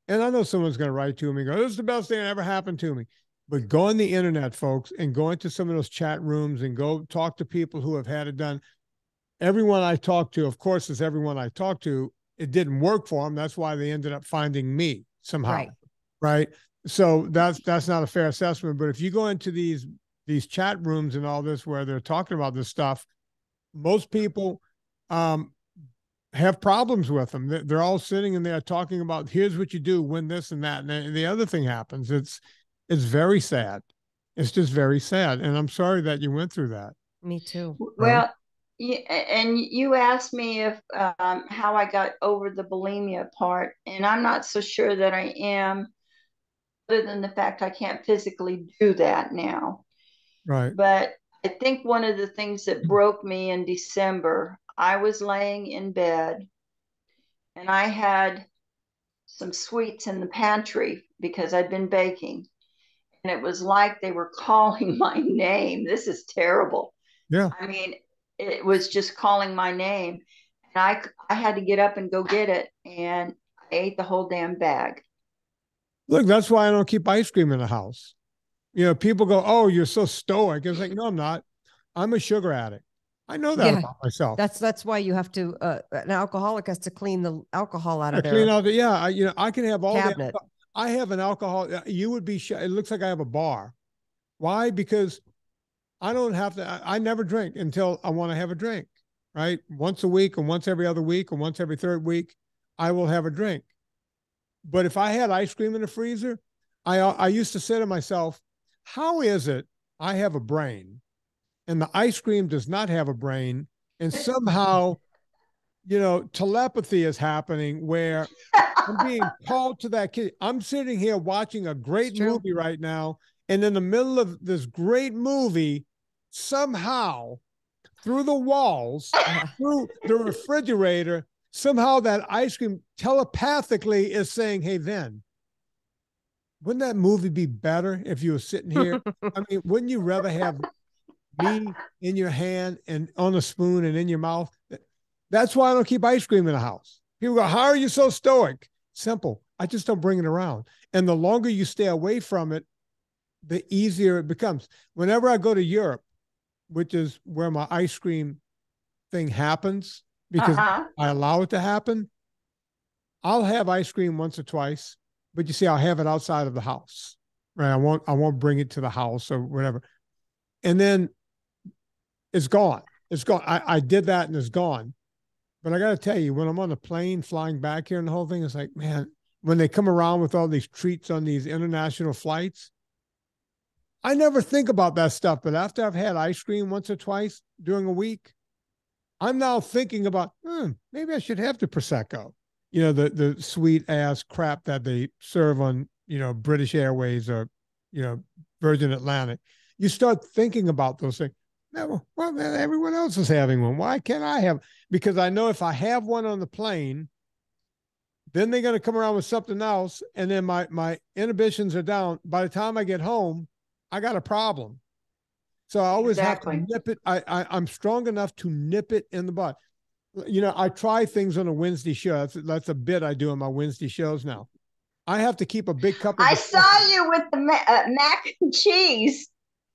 And I know someone's going to write to me and go, this is the best thing that ever happened to me. But go on the internet, folks, and go into some of those chat rooms and go talk to people who have had it done. Everyone I talk to, of course, is everyone I talk to. it didn't work for them. That's why they ended up finding me somehow. Right. Right. So that's not a fair assessment. But if you go into these chat rooms and all this where they're talking about this stuff, most people have problems with them. They're all sitting in there talking about, here's what you do when this and that. And the other thing happens. It's very sad. It's just very sad. And I'm sorry that you went through that. Me too. Well, and you asked me if how I got over the bulimia part, and I'm not so sure that I am, other than the fact I can't physically do that now. Right. But I think one of the things that broke me in December, I was laying in bed and I had some sweets in the pantry because I'd been baking. And it was like they were calling my name. This is terrible. Yeah. I mean, it was just calling my name. And I had to get up and go get it. And I ate the whole damn bag. Look, that's why I don't keep ice cream in the house. You know, people go, oh, you're so stoic. It's like, no, I'm not. I'm a sugar addict. I know that about myself. That's why you have to, an alcoholic has to clean the alcohol out of their clean out the, I can have all cabinet. I have an alcohol. You would be, it looks like I have a bar. Why? Because I don't have to, I never drink until I want to have a drink, right? Once a week or once every other week or once every third week, I will have a drink. But if I had ice cream in the freezer, I used to say to myself, how is it I have a brain and the ice cream does not have a brain, and somehow, you know, telepathy is happening where I'm being called to that kid. I'm sitting here watching a great movie right now, and in the middle of this great movie, somehow through the walls, through the refrigerator, somehow that ice cream telepathically is saying, hey, Vin, wouldn't that movie be better if you were sitting here? I mean, wouldn't you rather have me in your hand and on a spoon and in your mouth? That's why I don't keep ice cream in the house. People go, how are you so stoic? Simple. I just don't bring it around. And the longer you stay away from it, the easier it becomes. Whenever I go to Europe, which is where my ice cream thing happens, because I allow it to happen, I'll have ice cream once or twice, but you see, I'll have it outside of the house, right? I won't bring it to the house or whatever. And then it's gone. It's gone. I did that and it's gone. But I got to tell you, when I'm on the plane flying back here and the whole thing, it's like, man, when they come around with all these treats on these international flights, I never think about that stuff. But after I've had ice cream once or twice during a week, I'm now thinking about, maybe I should have the Prosecco, you know, the sweet ass crap that they serve on, you know, British Airways or, you know, Virgin Atlantic. You start thinking about those things. Well, everyone else is having one. Why can't I have? Because I know if I have one on the plane, then they're going to come around with something else. And then my inhibitions are down. By the time I get home, I got a problem. So I always have to nip it. I'm strong enough to nip it in the bud. You know, I try things on a Wednesday show. That's a bit I do on my Wednesday shows now. I have to keep a big cup of I saw you with the mac and cheese.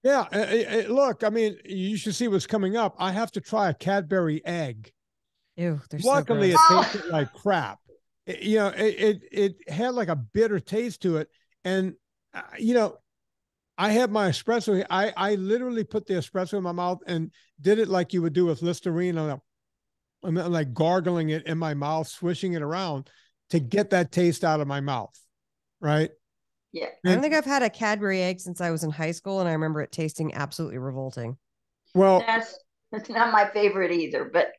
Yeah, look, I mean, you should see what's coming up. I have to try a Cadbury egg. Ew, luckily so it tasted like crap. It had like a bitter taste to it. And, you know, I had my espresso. I literally put the espresso in my mouth and did it like you would do with Listerine. I'm like gargling it in my mouth, swishing it around to get that taste out of my mouth. Right. Yeah. I don't think I've had a Cadbury egg since I was in high school, and I remember it tasting absolutely revolting. Well, that's not my favorite either, but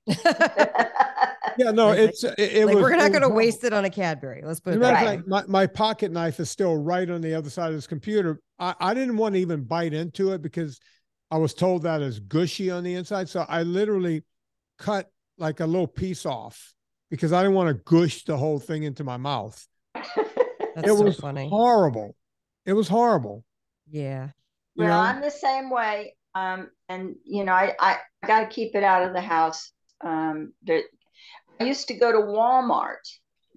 yeah, no, it was. We're not going to waste it on a Cadbury. Let's put it that way. My pocket knife is still right on the other side of this computer. I didn't want to even bite into it because I was told that it's gushy on the inside. So I literally cut like a little piece off because I didn't want to gush the whole thing into my mouth. That's so funny. Horrible. It was horrible. Yeah. Well, I'm the same way. And you know, I got to keep it out of the house. I used to go to Walmart,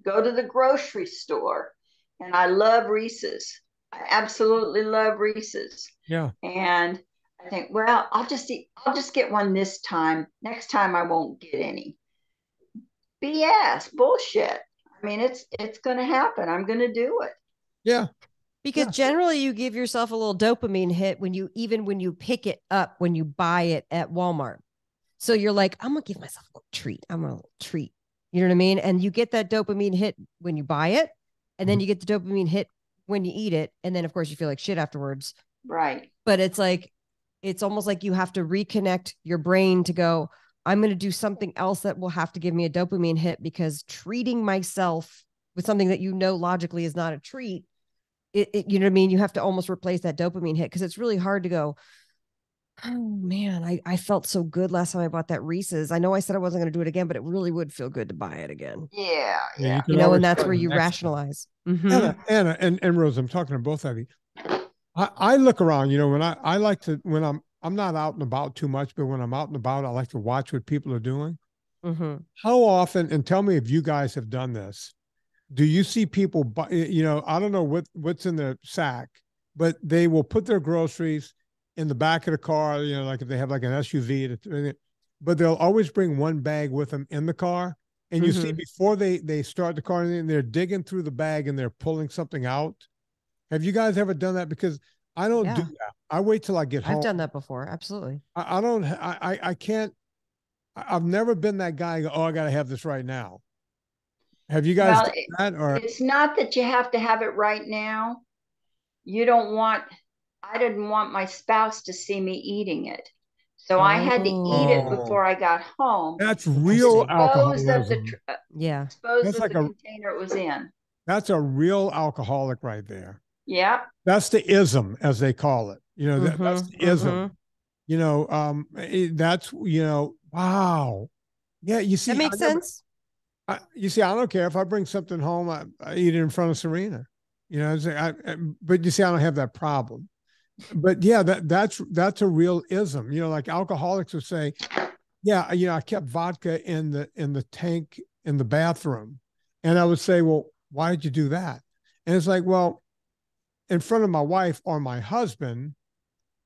go to the grocery store, and I love Reese's. I absolutely love Reese's. Yeah. And I think, well, I'll just get one this time. Next time I won't get any. BS, bullshit. I mean, it's going to happen. I'm going to do it. Yeah. Because generally you give yourself a little dopamine hit when you pick it up, when you buy it at Walmart. So you're like, I'm going to give myself a little treat. I'm a little treat. You know what I mean? And you get that dopamine hit when you buy it. And then you get the dopamine hit when you eat it. And then of course you feel like shit afterwards. Right. But it's like, it's almost like you have to reconnect your brain to go, I'm going to do something else that will have to give me a dopamine hit, because treating myself with something that logically is not a treat, you know what I mean? You have to almost replace that dopamine hit, because it's really hard to go, oh man, I felt so good last time I bought that Reese's. I know I said I wasn't going to do it again, but it really would feel good to buy it again. Yeah. And that's where you rationalize. Anna and Rose, I'm talking to both of you. I look around, when I like to, when I'm not out and about too much, but when I'm out and about, I like to watch what people are doing. How often, and tell me if you guys have done this, do you see people buy, I don't know what's in their sack, but they will put their groceries in the back of the car, like if they have like an SUV, but they'll always bring one bag with them in the car. And you see before they start the car, and they're digging through the bag and they're pulling something out. Have you guys ever done that? Because I don't do that. I wait till I get home. I've done that before. Absolutely. I can't, I've never been that guy. Oh, I got to have this right now. Have you guys done that? Or it's not that you have to have it right now. I didn't want my spouse to see me eating it. So I had to eat it before I got home. That's real alcoholism. Dispose of the container it was in. That's a real alcoholic right there. Yeah. That's the ism, as they call it. That's the ism. That's, wow. Yeah, you see. That makes sense. You see, I don't care if I bring something home, I eat it in front of Serena. But you see, I don't have that problem. But yeah, that's a real ism. Like alcoholics would say, yeah, I kept vodka in the tank in the bathroom. And I would say, well, why did you do that? And it's like, well, in front of my wife or my husband,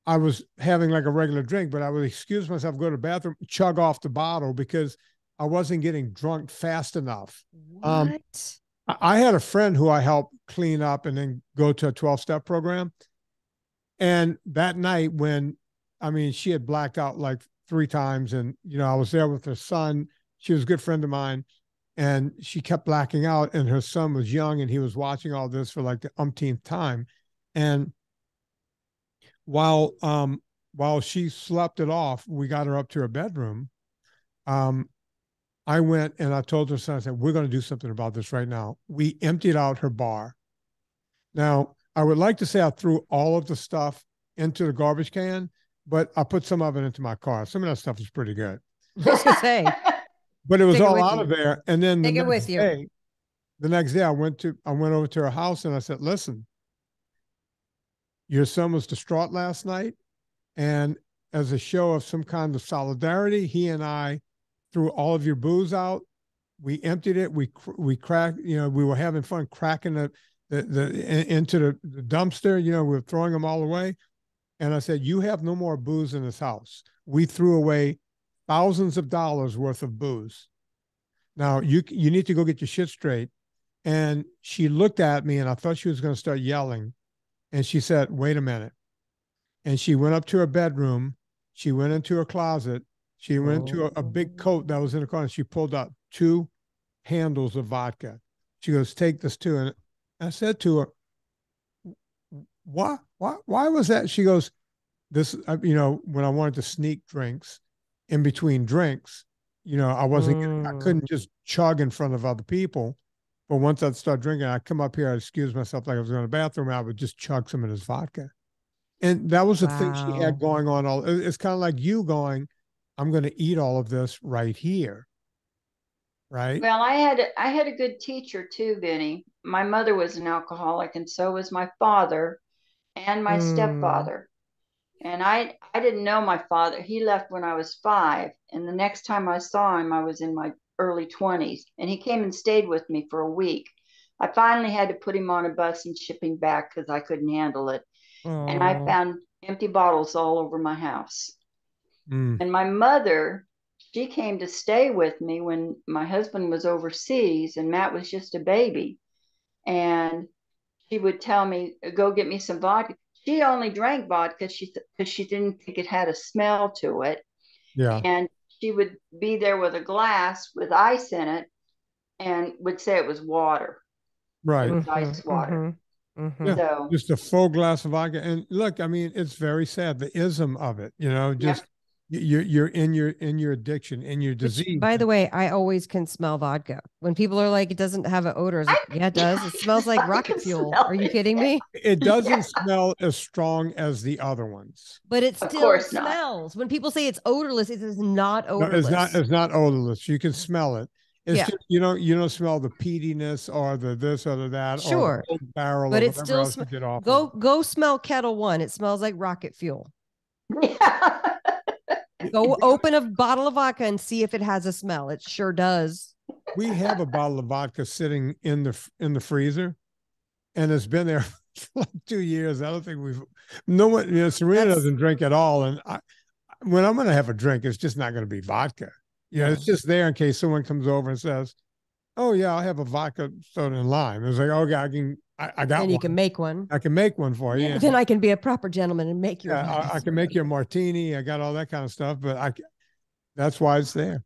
I was having like a regular drink, but I would excuse myself, go to the bathroom, chug off the bottle because I wasn't getting drunk fast enough. What? I had a friend who I helped clean up and then go to a 12-step program. And that night she had blacked out like 3 times, and, I was there with her son. She was a good friend of mine, and she kept blacking out, and her son was young, and he was watching all this for like the umpteenth time. And while she slept it off, we got her up to her bedroom. I went and I told her son, I said, we're going to do something about this right now. We emptied out her bar. Now, I would like to say I threw all of the stuff into the garbage can, but I put some of it into my car. Some of that stuff is pretty good. I was going to say. But it was all out of there. And then the next day I went over to her house and I said, listen, your son was distraught last night. And as a show of some kind of solidarity, he and I threw all of your booze out. We emptied it. We cracked, we were having fun cracking into the dumpster, we were throwing them all away. And I said, you have no more booze in this house. We threw away thousands of dollars worth of booze. Now you need to go get your shit straight. And she looked at me and I thought she was going to start yelling. And she said, wait a minute. And she went up to her bedroom. She went into her closet. She went into a big coat that was in the corner. She pulled out 2 handles of vodka. She goes, take this too. And I said to her, why was that? She goes, this, when I wanted to sneak drinks in between drinks, I couldn't just chug in front of other people. But once I'd start drinking, I'd come up here, I'd excuse myself like I was going to the bathroom, and I would just chug some of this vodka. And that was the thing she had going on. It's kind of like you going, I'm going to eat all of this right here. Right. Well, I had a good teacher too, Vinnie. My mother was an alcoholic, and so was my father and my stepfather. And I didn't know my father. He left when I was 5. And the next time I saw him, I was in my early 20s. And he came and stayed with me for a week. I finally had to put him on a bus and ship him back because I couldn't handle it. And I found empty bottles all over my house. And my mother, she came to stay with me when my husband was overseas and Matt was just a baby. And she would tell me, go get me some vodka. She only drank vodka because she didn't think it had a smell to it. Yeah. And she would be there with a glass with ice in it and would say it was water. Right. It was ice water. Yeah, So just a full glass of vodka. And look, I mean, it's very sad, the ism of it, you know, just you're in your addiction, in your disease. Which, by the way, I always can smell vodka. When people are like, it doesn't have an odor. Like, yeah, it does. It smells like rocket fuel. Are you kidding me? It doesn't smell as strong as the other ones. But it still smells. When people say it's odorless, it is not odorless. No, it's not odorless. You can smell it. It's just, you don't smell the peatiness or the this or the that. Sure. Or the barrel, but or it still get off go smell Kettle One. It smells like rocket fuel. Yeah. Go open a bottle of vodka and see if it has a smell. It sure does. We have a bottle of vodka sitting in the freezer, and it's been there for like 2 years. I don't think Serena doesn't drink at all. And when I'm going to have a drink, it's just not going to be vodka. It's just there in case someone comes over and says, "Oh yeah, I'll have a vodka soda and lime." It's like, okay, I got one. And you can make one. I can make one for you. Yeah. Then I can be a proper gentleman and make you. I can make you a martini. I got all that kind of stuff, but that's why it's there.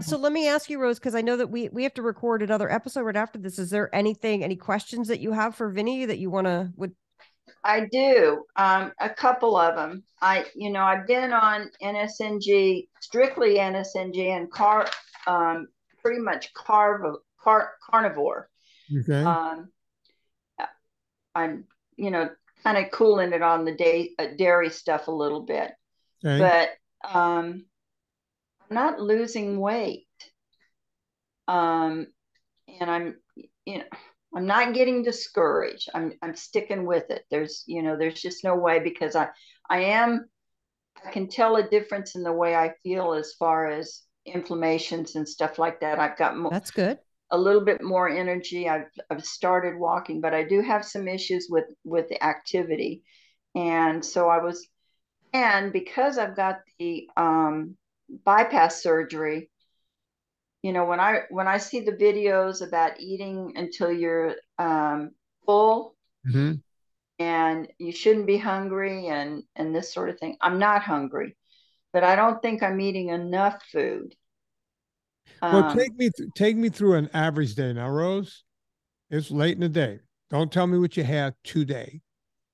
So let me ask you, Rose, because I know that we have to record another episode right after this. Is there any questions that you have for Vinnie that you would? I do. A couple of them. I've been on NSNG, strictly NSNG, and pretty much carnivore. Okay. I'm kind of cooling it on the dairy stuff a little bit, but I'm not losing weight. And I'm not getting discouraged. I'm sticking with it. There's just no way, because I can tell a difference in the way I feel as far as inflammations and stuff like that. I've got more. That's good. A little bit more energy. I've started walking, but I do have some issues with the activity. And so because I've got the bypass surgery, when I see the videos about eating until you're full, and you shouldn't be hungry and this sort of thing, I'm not hungry, but I don't think I'm eating enough food. Well, take me through an average day now, Rose. It's late in the day. Don't tell me what you had today,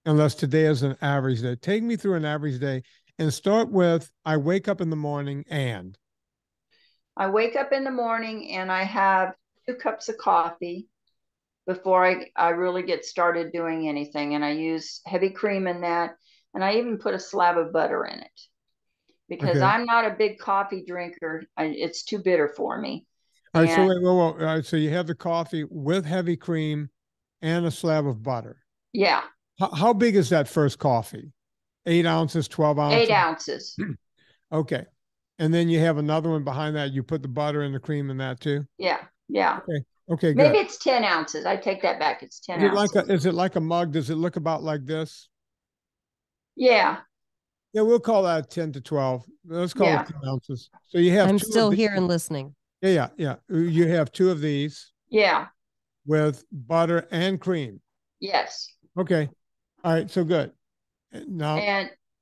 unless today is an average day. Take me through an average day and start with, I wake up in the morning and. I wake up in the morning and I have 2 cups of coffee before I really get started doing anything. And I use heavy cream in that. And I even put a slab of butter in it, because I'm not a big coffee drinker. It's too bitter for me. All right, so wait, all right, so you have the coffee with heavy cream and a slab of butter. Yeah. How big is that first coffee? 8 ounces, 12 ounces? 8 ounces. Okay. And then you have another one behind that. You put the butter and the cream in that too? Yeah. Okay, good. Maybe it's 10 ounces. I take that back. It's 10 ounces. Is it like a mug? Does it look about like this? Yeah. Yeah, we'll call that 10 to 12. Let's call it 10 ounces. So you have. I'm still here and listening. Yeah. You have 2 of these. Yeah. With butter and cream. Yes. Okay. All right. So good. Now,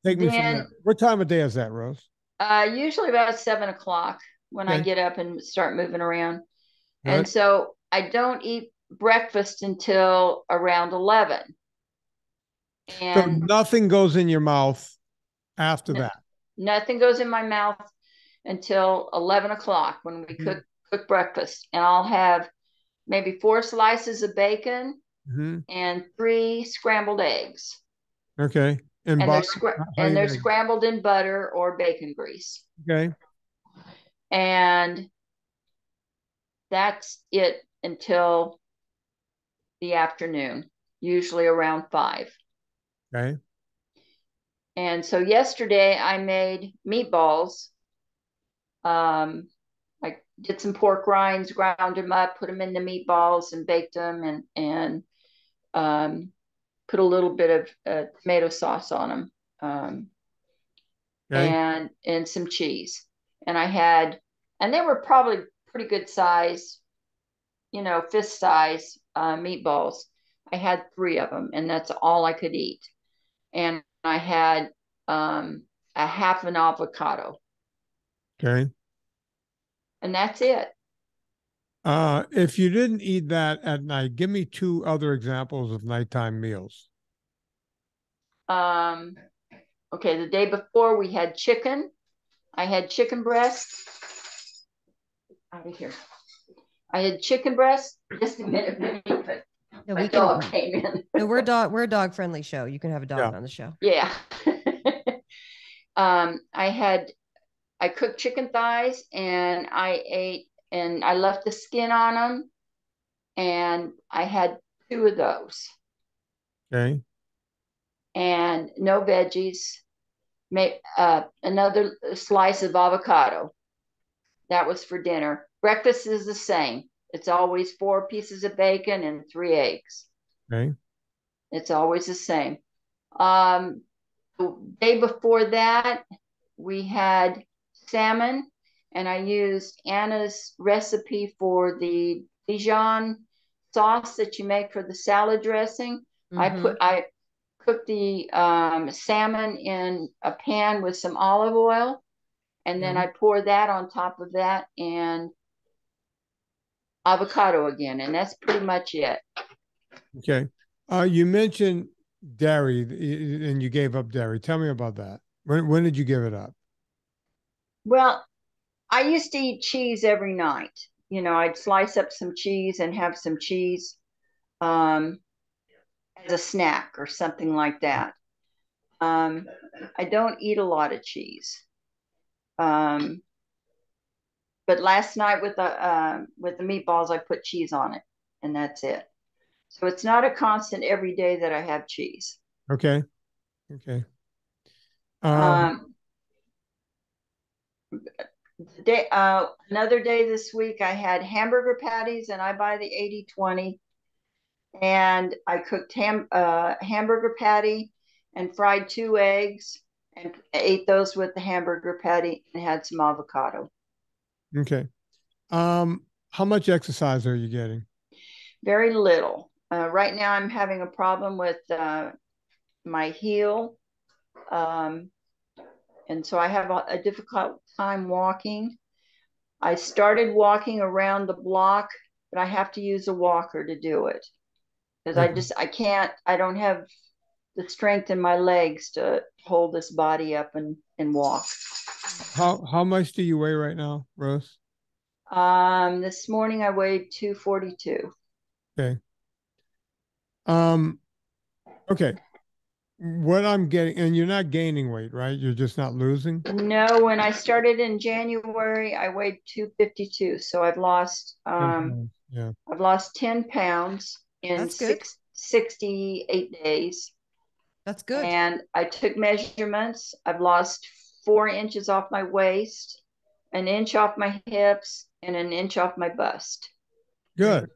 take me from there. What time of day is that, Rose? Usually about 7 o'clock when I get up and start moving around. Good. And so I don't eat breakfast until around 11. And so nothing goes in your mouth after that? Nothing goes in my mouth until 11 o'clock when we cook breakfast. And I'll have maybe 4 slices of bacon and 3 scrambled eggs. Okay. And they're scrambled in butter or bacon grease. Okay. And that's it until the afternoon, usually around 5. Okay. And so yesterday I made meatballs. I did some pork rinds, ground them up, put them in the meatballs and baked them, and put a little bit of tomato sauce on them, and some cheese. and and they were probably pretty good size, fist size meatballs. I had 3 of them, and that's all I could eat. And I had a half an avocado. Okay. And that's it. If you didn't eat that at night, give me 2 other examples of nighttime meals. Okay, the day before we had chicken. I had chicken breast. Out of here. I had chicken breast. Just a minute, but no, my dog came in. No, we're a dog friendly show. You can have a dog on the show. Yeah. I cooked chicken thighs, and I ate, and I left the skin on them, and I had 2 of those. Okay. And no veggies. Another slice of avocado. That was for dinner. Breakfast is the same. It's always 4 pieces of bacon and 3 eggs. Okay. It's always the same. The day before that, we had salmon, and I used Anna's recipe for the Dijon sauce that you make for the salad dressing. Mm-hmm. I cooked the salmon in a pan with some olive oil, and then I pour that on top of that, and avocado again, and that's pretty much it. Okay. You mentioned dairy, and you gave up dairy. Tell me about that. When did you give it up? Well, I used to eat cheese every night. I'd slice up some cheese and have some cheese as a snack or something like that. I don't eat a lot of cheese. But last night with the meatballs, I put cheese on it, and that's it. So it's not a constant every day that I have cheese. Okay. Okay. Another day this week, I had hamburger patties, and I buy the 80/20, and I cooked hamburger patty and fried 2 eggs and ate those with the hamburger patty and had some avocado. Okay. How much exercise are you getting? Very little. Right now I'm having a problem with my heel. And so I have a difficult time walking. I started walking around the block, but I have to use a walker to do it. Because I don't have the strength in my legs to hold this body up and walk. How much do you weigh right now, Rose? This morning I weighed 242. Okay. Okay. What I'm getting, and you're not gaining weight, right? You're just not losing? No, when I started in January, I weighed 252. So I've lost I've lost 10 pounds in 68 days. That's good. And I took measurements. I've lost 4 inches off my waist, 1 inch off my hips, and 1 inch off my bust. Good.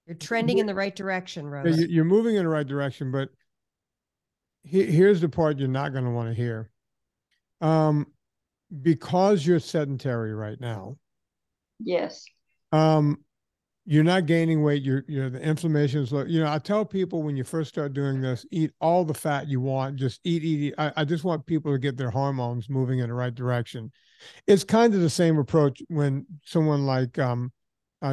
You're trending in the right direction, Rose. You're moving in the right direction, but here's the part you're not going to want to hear. Because you're sedentary right now. Yes. You're not gaining weight. The inflammation is low. I tell people when you first start doing this, eat all the fat you want. Just eat. I just want people to get their hormones moving in the right direction. It's kind of the same approach when someone like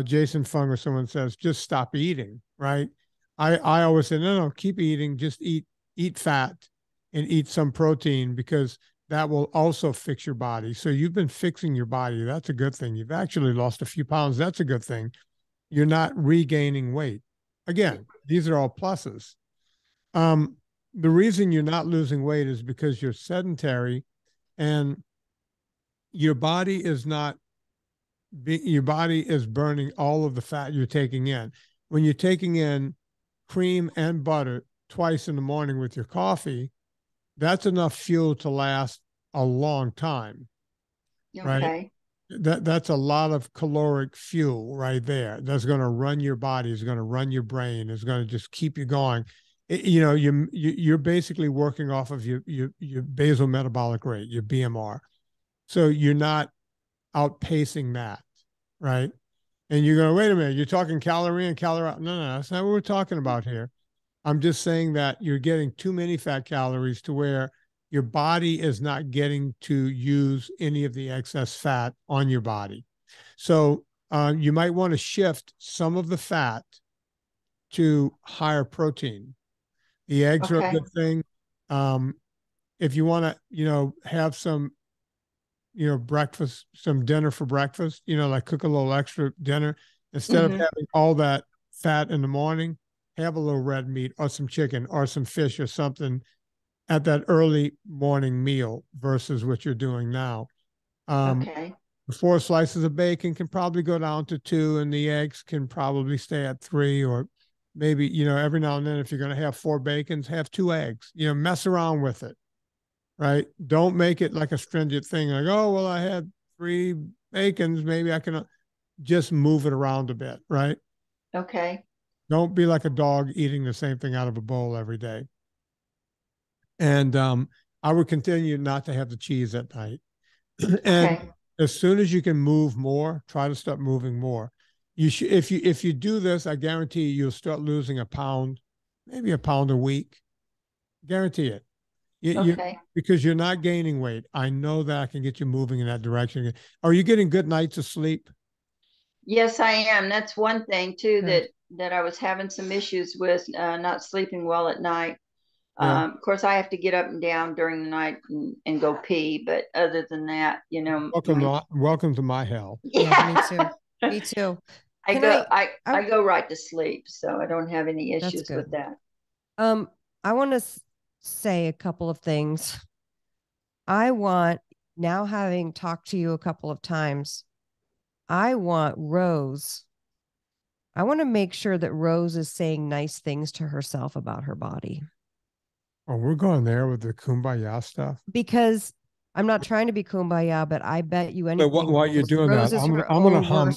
Jason Fung or someone says, just stop eating, right? I always say, no, keep eating. Just eat fat and eat some protein, because that will also fix your body. So you've been fixing your body. That's a good thing. You've actually lost a few pounds. That's a good thing. You're not regaining weight. Again, these are all pluses. The reason you're not losing weight is because you're sedentary, and your body is burning all of the fat you're taking in. When you're taking in cream and butter twice in the morning with your coffee, that's enough fuel to last a long time. Okay. Right? That's a lot of caloric fuel right there. That's going to run your body, is going to run your brain, is going to just keep you going. you're basically working off of your basal metabolic rate, your BMR. So you're not outpacing that, right? And you're going, wait a minute, you're talking calorie in, calorie out. No, that's not what we're talking about here. I'm just saying that you're getting too many fat calories to where your body is not getting to use any of the excess fat on your body. So you might want to shift some of the fat to higher protein. The eggs are a good thing. If you want to, have some, breakfast, some dinner for breakfast, like cook a little extra dinner, instead of having all that fat in the morning, have a little red meat or some chicken or some fish or something at that early morning meal versus what you're doing now. 4 slices of bacon can probably go down to 2, and the eggs can probably stay at 3, or maybe, every now and then, if you're going to have 4 bacons, have 2 eggs, mess around with it, right? Don't make it like a stringent thing. Like, oh, well, I had 3 bacons. Maybe I can just move it around a bit, right? Okay. Don't be like a dog eating the same thing out of a bowl every day. And I would continue not to have the cheese at night. And as soon as you can move more, try to start moving more. You should, if you do this, I guarantee you'll start losing a pound, maybe a pound a week. Guarantee it. Because you're not gaining weight. I know that I can get you moving in that direction. Are you getting good nights of sleep? Yes, I am. That's one thing too, that I was having some issues with, not sleeping well at night. Of course, I have to get up and down during the night and go pee, but other than that, welcome to my hell. Yeah, me too. Me too. I go right to sleep, so I don't have any issues with that. I want to say a couple of things. Now having talked to you a couple of times, I want to make sure that Rose is saying nice things to herself about her body. Oh, we're going there with the kumbaya stuff? Because I'm not trying to be kumbaya, but I bet you anything. While you're doing Rose that, I'm going to hum.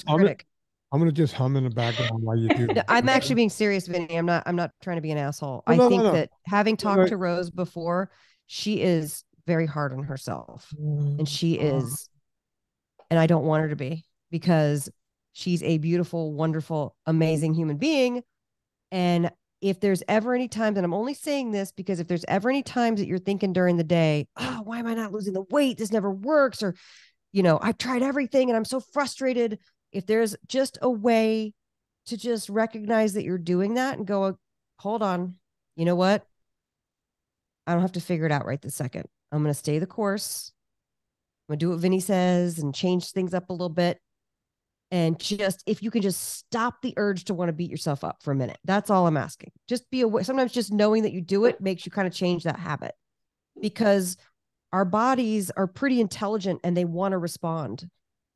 I'm going to just hum in the background while you do that. I'm actually being serious, Vinny. I'm not trying to be an asshole. I think that having talked to Rose before, she is very hard on herself. And she is, and I don't want her to be, because she's a beautiful, wonderful, amazing human being. And if there's ever any times, and I'm only saying this because if there's ever any times that you're thinking during the day, oh, why am I not losing the weight? This never works. Or, I've tried everything and I'm so frustrated. If there's just a way to just recognize that you're doing that and go, hold on, you know what? I don't have to figure it out right this second. I'm going to stay the course. I'm going to do what Vinny says and change things up a little bit. And just, if you can just stop the urge to want to beat yourself up for a minute, that's all I'm asking. Just be aware. Sometimes just knowing that you do it makes you kind of change that habit, because our bodies are pretty intelligent and they want to respond.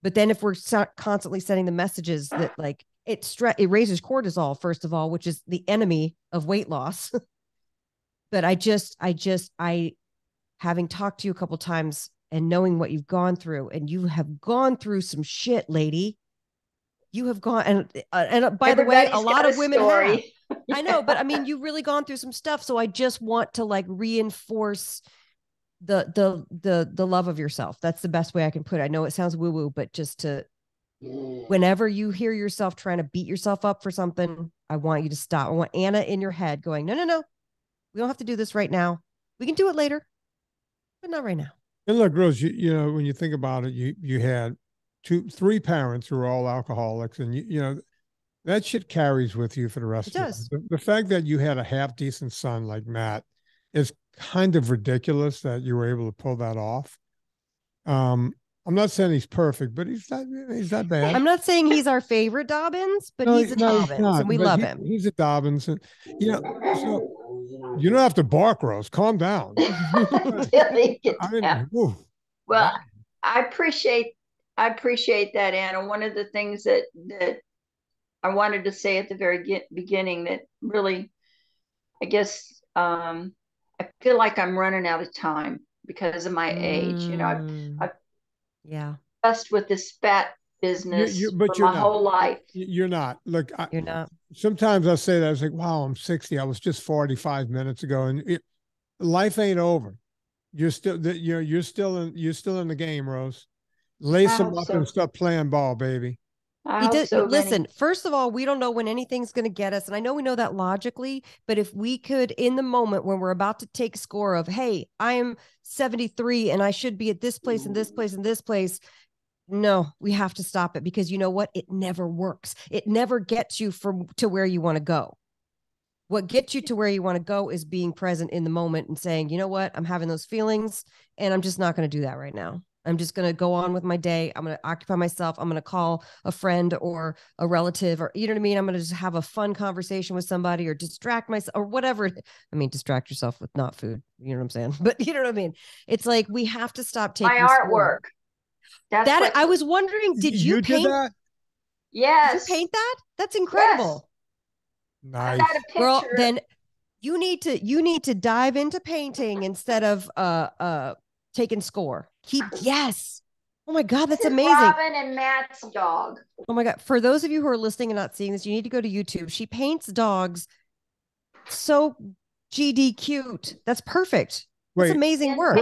But then if we're constantly sending the messages that like it raises cortisol, first of all, which is the enemy of weight loss. But I having talked to you a couple of times and knowing what you've gone through, and you have gone through some shit, lady. You have gone, and by the way, a lot of women have. I know, but I mean, you've really gone through some stuff. So I just want to like reinforce the love of yourself. That's the best way I can put it. I know it sounds woo woo, but just to, whenever you hear yourself trying to beat yourself up for something, I want you to stop. I want Anna in your head going, no, we don't have to do this right now. We can do it later, but not right now. And look, Rose, when you think about it, you had 3 parents who are all alcoholics, and that shit carries with you for the rest of your life. The fact that you had a half decent son like Matt is kind of ridiculous that you were able to pull that off. I'm not saying he's perfect, but he's not bad. I'm not saying he's our favorite Dobbins, but he's a Dobbins, and we love him. He's a Dobbins, and so you don't have to bark, Rose. Calm down. Well, I appreciate that, Anna. One of the things that I wanted to say at the very beginning that really, I guess, I feel like I'm running out of time because of my age. I've blessed with this fat business but for you're my not. whole life. You're not. Look, You're not. Sometimes I say that. I was like, wow, I'm 60. I was just 45 minutes ago. And life ain't over. You're still you're still in the game, Rose. Lace them up and start playing ball, baby. I hope so, listen, Vinnie. first of all, we don't know when anything's going to get us. And I know we know that logically, but if we could, in the moment when we're about to take score of, hey, I'm 73 and I should be at this place and this place and this place. No, we have to stop it, because you know what? It never works. It never gets you to where you want to go. What gets you to where you want to go is being present in the moment and saying, you know what? I'm having those feelings and I'm just not going to do that right now. I'm just going to go on with my day. I'm going to occupy myself. I'm going to call a friend or a relative, or, you know what I mean? I'm going to just have a fun conversation with somebody, or distract myself, or whatever. I mean, distract yourself with not food. You know what I'm saying? But you know what I mean? It's like, we have to stop taking my artwork. I was wondering, did you paint that? Yes. Did you paint that? That's incredible. Yes. Nice. I got a picture. Girl, then you need to dive into painting instead of taking score. Yes. Oh my God, that's amazing. Robin and Matt's dog. Oh my God. For those of you who are listening and not seeing this, you need to go to YouTube. She paints dogs so GD cute. That's perfect. That's amazing work.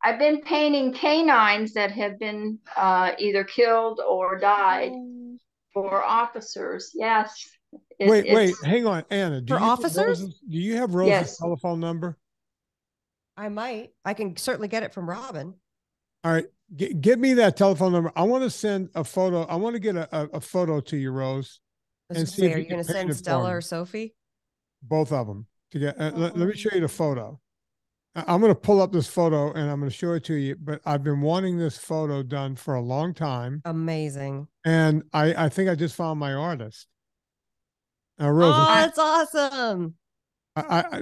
I've been painting canines that have been either killed or died for officers. Yes. Wait, hang on, Anna. For officers? Do you have Rose's telephone number? I might. I can certainly get it from Robin. All right. Give me that telephone number. I want to send a photo. I want to get a photo to you, Rose. And see if you're going to send Stella or Sophie? Both of them. Let me show you the photo. I'm going to pull up this photo and I'm going to show it to you, but I've been wanting this photo done for a long time. Amazing. And I think I just found my artist. Rose, that's awesome.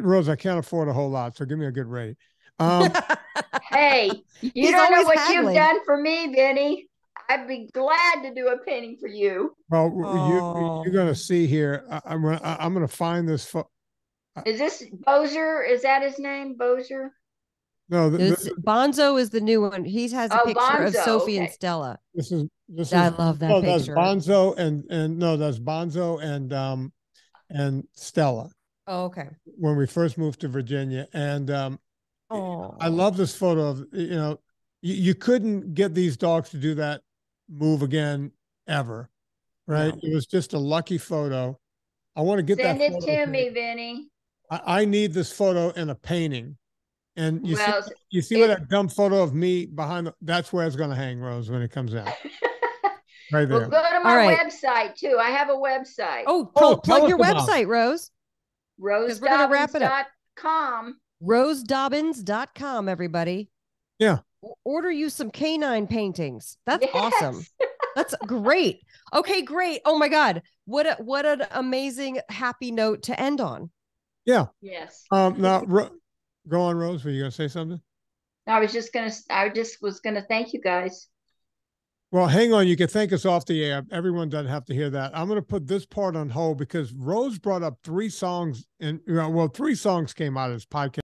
Rose, I can't afford a whole lot, so give me a good rate. Hey, you don't know what you've done for me, Vinnie. I'd be glad to do a painting for you. Well, you're going to see here. I'm going to find this photo. Is this Bozer? Is that his name? Bozer? No, Bonzo is the new one. He has a picture of Sophie and Stella. This is I love that picture. That's Bonzo that's Bonzo and Stella. Oh, okay. When we first moved to Virginia, and I love this photo of, you couldn't get these dogs to do that move again ever, right? No. It was just a lucky photo. I want to get Send that. Send it to me, Vinnie. I need this photo in a painting. And you see what that dumb photo of me behind that's where it's going to hang, Rose, when it comes out. Right there. Well, go to my website too. I have a website. Plug your website, Rose. RoseDobbins.com. RoseDobbins.com, everybody. Yeah. Order you some canine paintings. That's awesome. That's great. Okay, great. Oh my God. What an amazing, happy note to end on. Yeah. Yes. Now go on, Rose. Were you going to say something? I just was going to thank you guys. Well, hang on. You can thank us off the air. Everyone doesn't have to hear that. I'm going to put this part on hold because Rose brought up 3 songs, and 3 songs came out of this podcast.